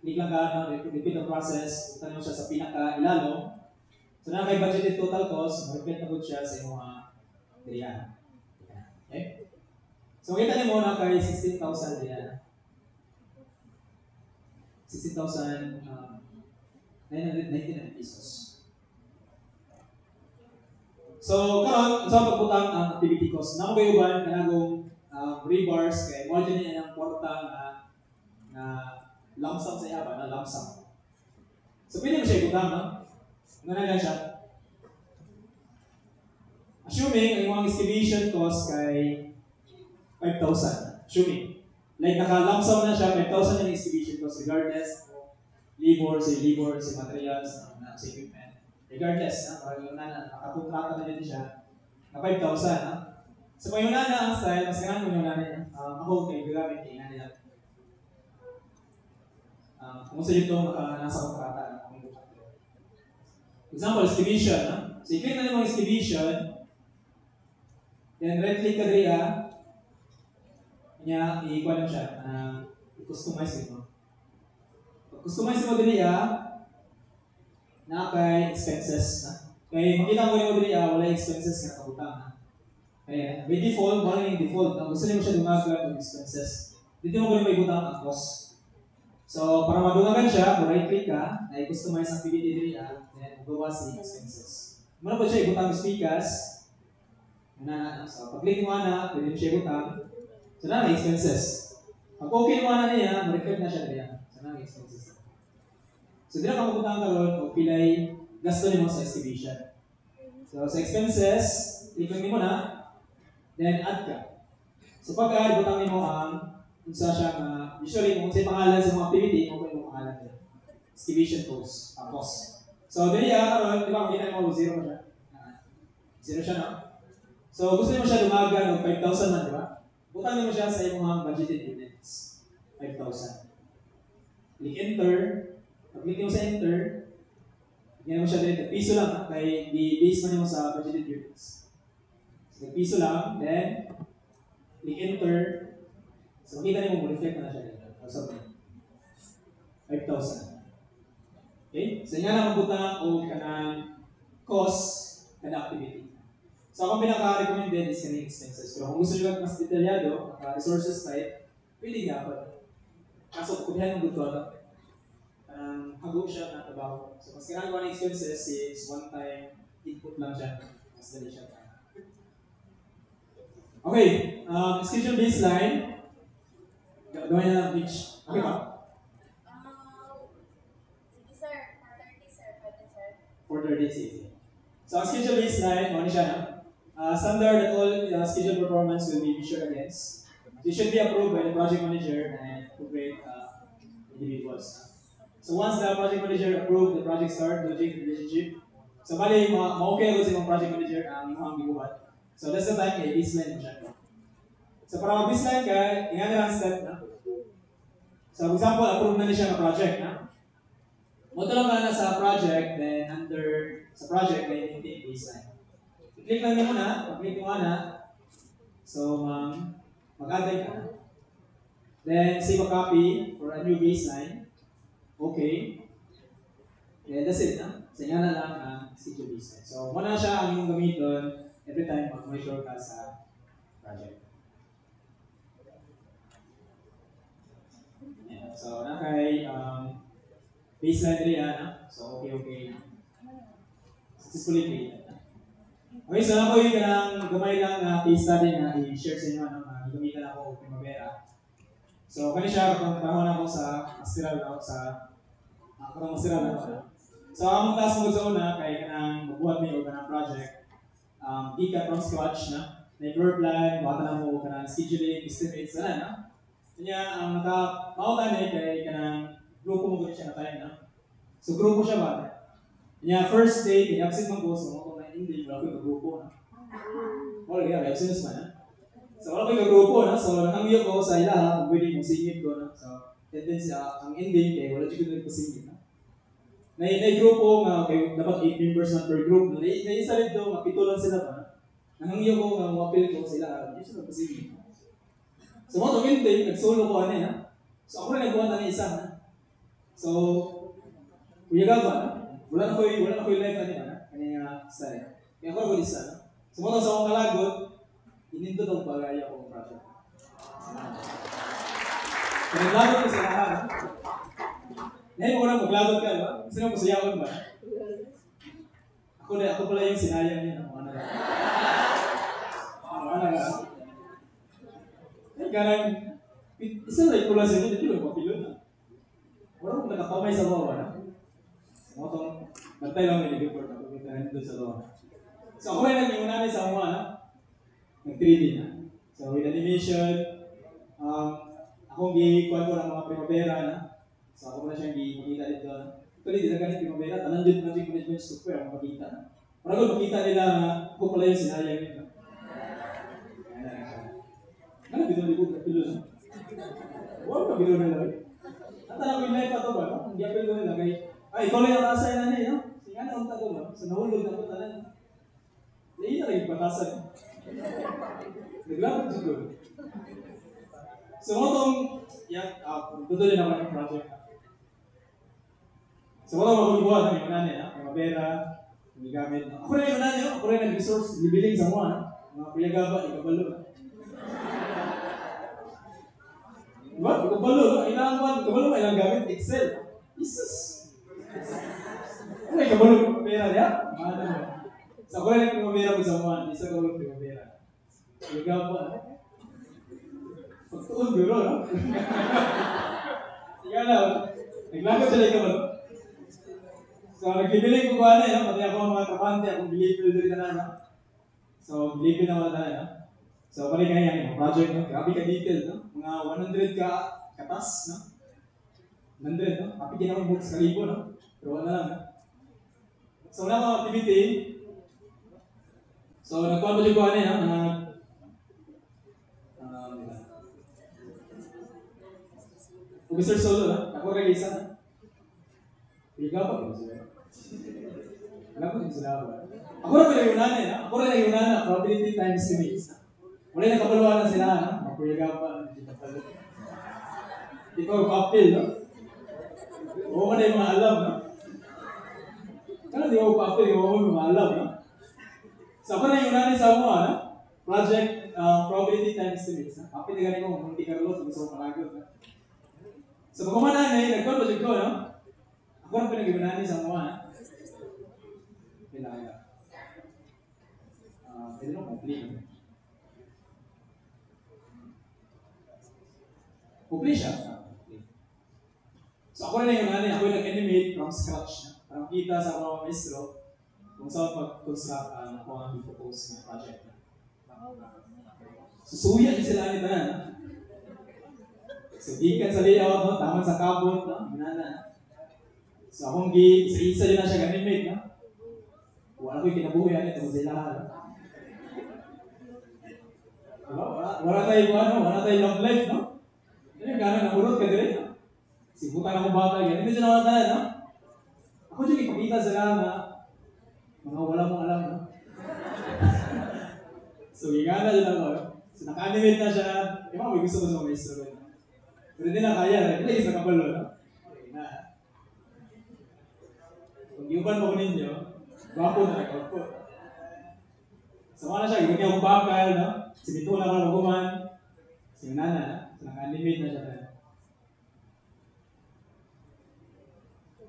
Click lang ka, no? Repeat the process, punta mo siya sa pinaka-ilalo. So na kay budgeted total cost, ma-reflect na po siya sa iyong mga diriyan. Okay? So kita niyo muna kay 16,000 diriyan. 16,999 pesos. So, karon sa pagbutang ang activity cost, na kayo ba kanagong rebars kay mo din ang porta na lump sum sa iya ba na lump sum. So, pwede mo siya ibutang, no? Nga lang siya. Assuming ang imong estimation cost kay 5,000. Assuming. Like naka-lump sum na siya, 5,000 yung estimation cost regardless of labor, sa materials, sa equipment. Regardless, parang yung nakakontrata na din siya na 5,000. So kung yung ang style, mas ganang kung yung ako kay gagamit kay nila. Kung sa ito nasa kontrata. Example, estimation. So i-click na yung estimation, then right click ka dito, niya, i-equal mo siya, i-customize mo. Pag-customize mo dito, na kay expenses na. Kaya makita ko yung diri wala expenses nga nakabutang. Kaya by default, wala yung default. Gusto niyo siya dumagan ng expenses. Dito mo ko may butang ang cost. So para madumagan siya, right click ka, na i-customize activity diri then magawa sa expenses. Muna po siya ibutang speakers. So pag-click mo na, pwede mo siya ibutang. So na expenses. Pag okay mo na niya, ma-reflect na siya diri. So na expenses. So, dito ka mabutang karon o pilay gasto nimo sa estimation. So, sa expenses, click lang nimo na, then add ka. So, pag-add, butang nimo ang unsa siya usually kung sa pangalan sa mga activity, kung ano pangalan nila. Estimation cost. So, dito karon, di ba makita mo zero siya? Zero siya, no? So, gusto nimo siya dumagan og 5,000 man, di ba? Butang nimo siya sa imong budgeted units. 5,000. Click enter. Pag-click mo sa enter, hindi mo siya dito. Piso lang, kaya i-base mo sa budgeted units. So, piso lang, then, click enter. So, makita niyo mo, reflect na siya dito. So, 5,000. Okay? So, nga na magbutang o kanang cost kada activity. So, akong pinaka-recommended is kaning expenses. Pero kung gusto nyo mas detalyado, resources type, pwede nga ako. Kaso, kubihan ng good product. Hago siya na trabaho. So, mas ginagawa ng expenses is one-time input lang siya. Mas dali siya. Okay, schedule baseline. Gawin na lang pitch. Okay ba? Sige sir, 4:30 sir, pwede sir. 4:30, sige. So, ang schedule baseline, ano siya na? Standard that all schedule performance will be measured against. It should be approved by the project manager and appropriate individuals. So once the project manager approve the project start, project relationship. So bali, ma-okay ako sa mga project manager ang imong gibuhat. So that's the time kay baseline mo siya. So para mag-baseline ka, ingana lang step na. So for example, approve na niya siya ng project na. Moto lang ka na sa project, then under sa project, then maintain baseline. I-click lang niyo muna, pag-click mo na. So mag-add ka na. Then save a copy for a new baseline. Okay. And that's it. Sa inyo na lang ang schedule baseline. So, muna siya ang inyong gamiton every time mag-measure ka sa project. Yeah. So, nakay baseline rin yan. So, okay. Successfully created. Okay, so ako yung gamay lang na case study na i-share sa inyo. Gamitan ako Primavera. So, kani siya kapag panahon ako sa masteral na sa So, ang class mo sa una, kaya kanang magbuhat mo yung kanang project, di ka from scratch na, may floor plan, baka na mo kanang scheduling, estimates, sana na. Kanya, ang naka-mautan kaya kanang grupo mo gano'n siya na time na. So, grupo siya ba? Kanya, first day, kaya absent man ko, so mga hindi, wala ko yung grupo na. Wala kaya, absent man na. So, wala ko yung grupo na, so nakangyo ko sa ila, kung pwede mong singit ko na. So, tendency, ang ending, kaya wala dito ko singit na. Na-grupo nga, okay, dapat 8 members na per group. Na-isa rin doon, mapito lang sila ba? Nangangyo ko nga, mapil ko sila, hindi sila pasingit. So, mga tumintin, nag-solo ko ano yan. So, ako rin nagbuhat na isa. So, kuya gaba, wala na ko yung life na nila, kanya style. Kaya ako na isa, no? Sumunod sa akong kalagot, ininto daw bagay akong project. Kaya naglagot ko sa lahat, no? Ngayon mo na maglagot ka, no? Gusto na masayawin ba? Ako pala yung sinayang niya, no? Ano na? Karang, isa na ipula sa inyo, hindi mo mapilon, no? Wala kong nakatamay sa bawah, no? Mga itong, bantay lang yung nag-report ako, kita na doon sa bawah. So ako rin naging unani sa mga, no? Nag-3D na. So with animation, akong gikuhan ko ng mga primavera na. So ako na siyang gikita dito. Actually, di na ganit primavera, tanan dito project management software ang makita na. Para kung makita nila na ako pala yung sinayang nito. Ano dito na libog na pilo na? Huwag na pilo na lang. At alam ko yung life ato ba, no? Hindi apil ko nila kay, ikaw lang yung tasay na niya, no? Sige na, unta ko ba? So nahulog na ko tanan. Hindi na lagi patasan. Naglapot siguro. So, itong, tutuloy na ako ng project. So, itong magbubuhat ng imanani, primavera, gamit. Ako rin yung imanani, ako rin nag-resource, bibiling sa mga piyagaba, ikabalo. Diba? Ikabalo, ikabalo ilang gamit, Excel. Jesus! Ano ikabalo primavera niya? Ano mo? So, ako rin nag-primavera ko sa isa ko rin primavera. Piyagaba, pagtuon biro, no? Sige na, naglagot sila ikaw, no? So, nagbibiling ko ba na, no? Pati ako ang mga kapante, akong bilipil dito na, no? So, bilipil na wala tayo, no? So, pali kaya yung project, no? Grabe ka detail, no? Mga 100 ka katas, no? 100, no? Kapigyan ako yung sa libo, no? Pero wala lang, no? So, wala mga activity. So, nagkuhan ko yung kuha na, no? Mr. Solo, ako rin isa na. Ikaw pa ko sila. Alam ko din sila ba? Ako rin yung yunanin, ha? Ako rin yung yunanin, probability times limits. Wala yung nakapaluan na sila, ha? Makuyaga pa, hindi ka palo. Ikaw yung pa-appeal, no? Oo man na yung mga alam, no? Kaya di ako pa-appeal, yung mga alam, no? So ako rin yung yunanin sa mga, no? Project probability times limits, ha? Kapit na ganun mo, Monte Carlo, gusto ko palagot, ha? So, pagkumanan na nagkuhan project ko, no? Ako ang pinag-ibanani sa mga, ha? Kailangan. Pwede nung complete. Complete siya. So, ako rin yung nani, ako yung nag-animate from scratch. Parang kita sa mga maestro kung saan pag-construct ako ang i-propose ng project. So, suya din sila nito na, ha? So, ikan sa layout, no? Taman sa kabot, no? Minana. So, akong isa-isa yun na siya animate, no? Wala ko yung kinabuhi, ito sa ilahan. Wala tayo love life, no? Yan yung gano'n, namurot ka din, no? Sibutan akong bata, yan. Hindi siya tayo, no? Ako dyan ipakita sila na mga wala mong alam, no? So, gigana dyan ako, no? So, naka-animate na siya. Yung mga may gusto ko sa mga maestro, no? Pero hindi na kaya, hindi sa kabalo, no? Okay na. Kung iuban mo ko ninyo, gwapo na nag-output. Sama na siya, gawin niya akong bakal, no? Sinito na ako ng hukuman. Sinunana, no? So, naka-animate na siya tayo.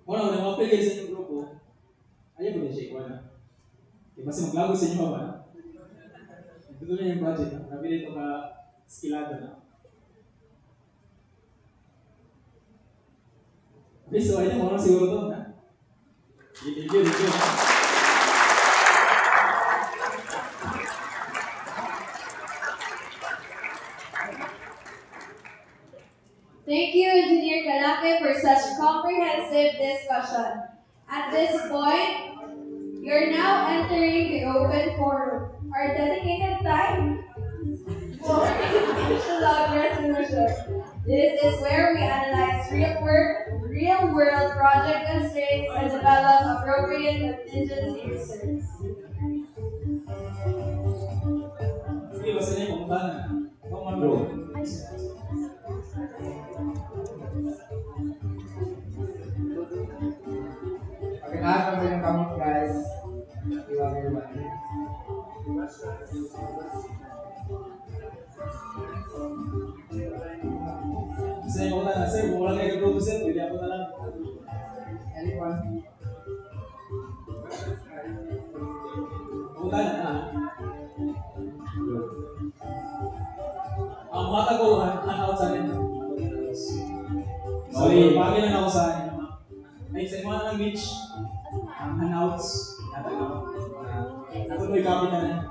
Muna, kung nang-appeal kayo sa inyong grupo, ayaw ko din siya ikuha, no? Okay, basta maglago sa inyo ba, no? Ito na yung project, no? Grabe dito ka-skillado, no? Okay, so ayun, mga siguro ito, ha? Thank you. Thank you, Engineer Kalake, for such comprehensive discussion. At this point, you're now entering the open forum, our dedicated time for dialogue resolution. This is where we analyze real-world project constraints and develop appropriate contingency research. Sige, basta niya yung pangutanan. Ikaw man bro. Sa'yo ko na, sir, kung wala kayo grupo sir, pwede ako na lang. Anyone? Punta na na. Ang mga tago, hangout sa akin. Sorry, pagin lang ako sa akin. Ay, sa mga ng beach, ang hangouts, natagaw. Ako do'y kapitan na.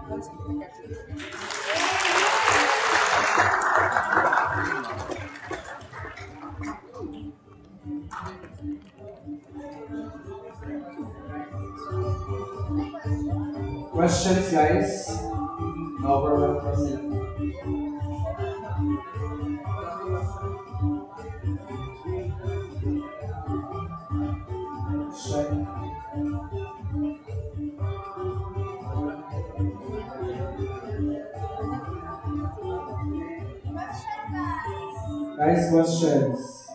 Questions, guys? No problem, President. Guys, questions?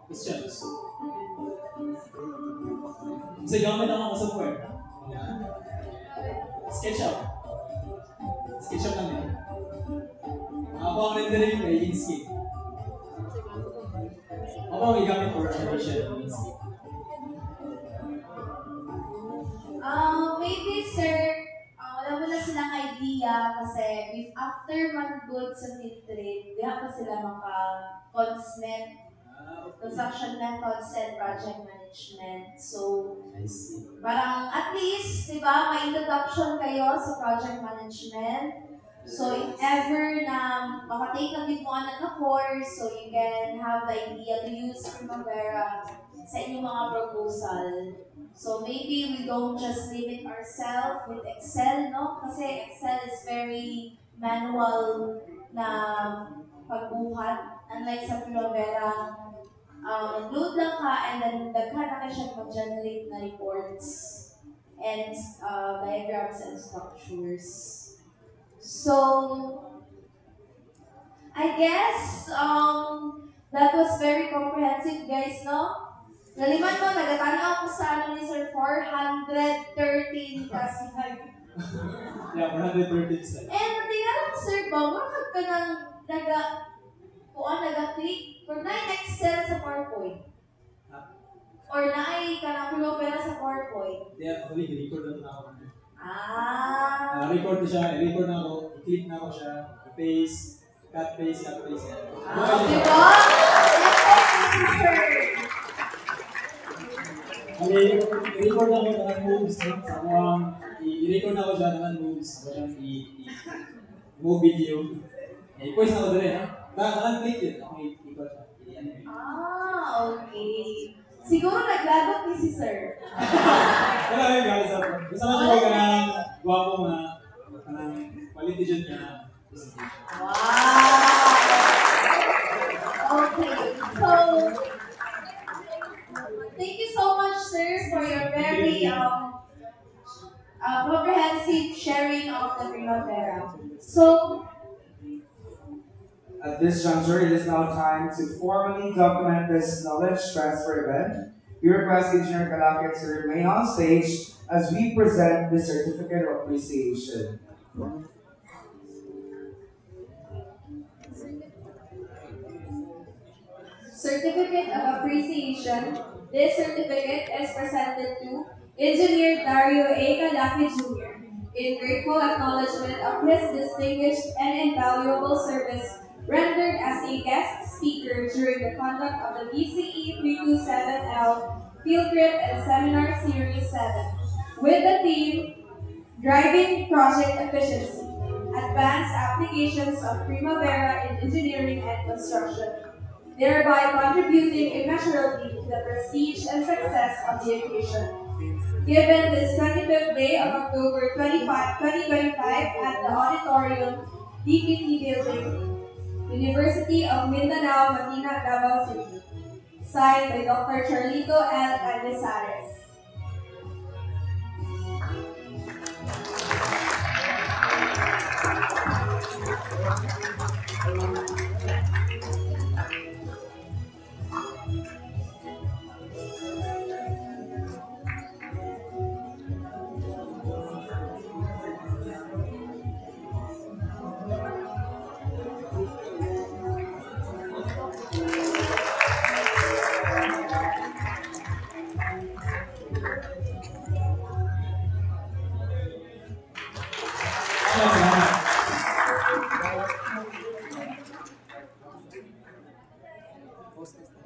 Questions? Kasi gamit ang mga software. SketchUp. SketchUp lang yan. Ako ang rendering kay Inkscape. Ako ang igamit for animation ng Inkscape. Maybe sir, wala mo na silang idea kasi after mag-good sa Filtrate, di pa sila maka-consent, construction methods and project management. So, I see. parang at least, di ba, may introduction kayo sa project management. So, if ever na makatake na din mo na course, so you can have the idea to use Primavera sa inyong mga proposal. So maybe we don't just limit ourselves with Excel, no? Kasi Excel is very manual na pagbuhat. Unlike sa Primavera, load lang ka and then daghan na ka siya mag-generate na reports and diagrams and structures. So, I guess that was very comprehensive, guys, no? Naliman mo, nagatanaw ako sa ano ni Sir, 413 kasi. Yeah, 130 slides. And natingnan ako, Sir, ba, makag ka ng naga-click or na-excel sa PowerPoint? Or na-ay ka ng Primavera sa PowerPoint? Hindi, actually, i-record na ako. Ah, Record ko siya, i-record na ako, i-click na ako siya, i-paste, cut-paste. diba? I-record na ako ng moves, no? Sa i-record na ako siya ng moves, ako siyang i-move video. I-post na ako doon, ha? Click yun, ako i-record siya, i-animate. Okay. Siguro naglagot ni si Sir. Wala yun, guys. Gusto mo siya ka ng guwapo nga, ng quality dyan ka na presentation. Wow! Okay. So, thank you so much, sir, for your very comprehensive sharing of the Primavera. So, At this juncture, it is now time to formally document this knowledge transfer event. We request Engineer Calakit to remain on stage as we present the certificate of appreciation. Certificate of Appreciation. This certificate is presented to Engineer Dario A. Calaki Jr. in grateful acknowledgement of his distinguished and invaluable service rendered as a guest speaker during the conduct of the BCE 327L Field Trip and Seminar Series 7 with the theme Driving Project Efficiency, Advanced Applications of Primavera in Engineering and Construction, thereby contributing immeasurably to the prestige and success of the occasion. Given this 25th day of October 2025 at the Auditorium, DPT Building, University of Mindanao, Matina, Davao City. Signed by Dr. Charlito L. Canizares.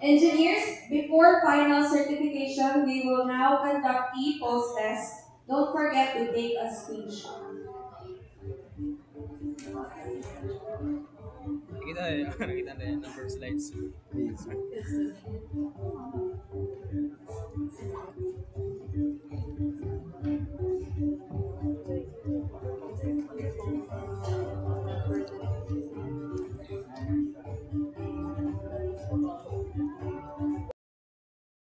Engineers, before final certification, we will now conduct e-post test. Don't forget to take a screenshot. Nakita na yung number of slides. Please.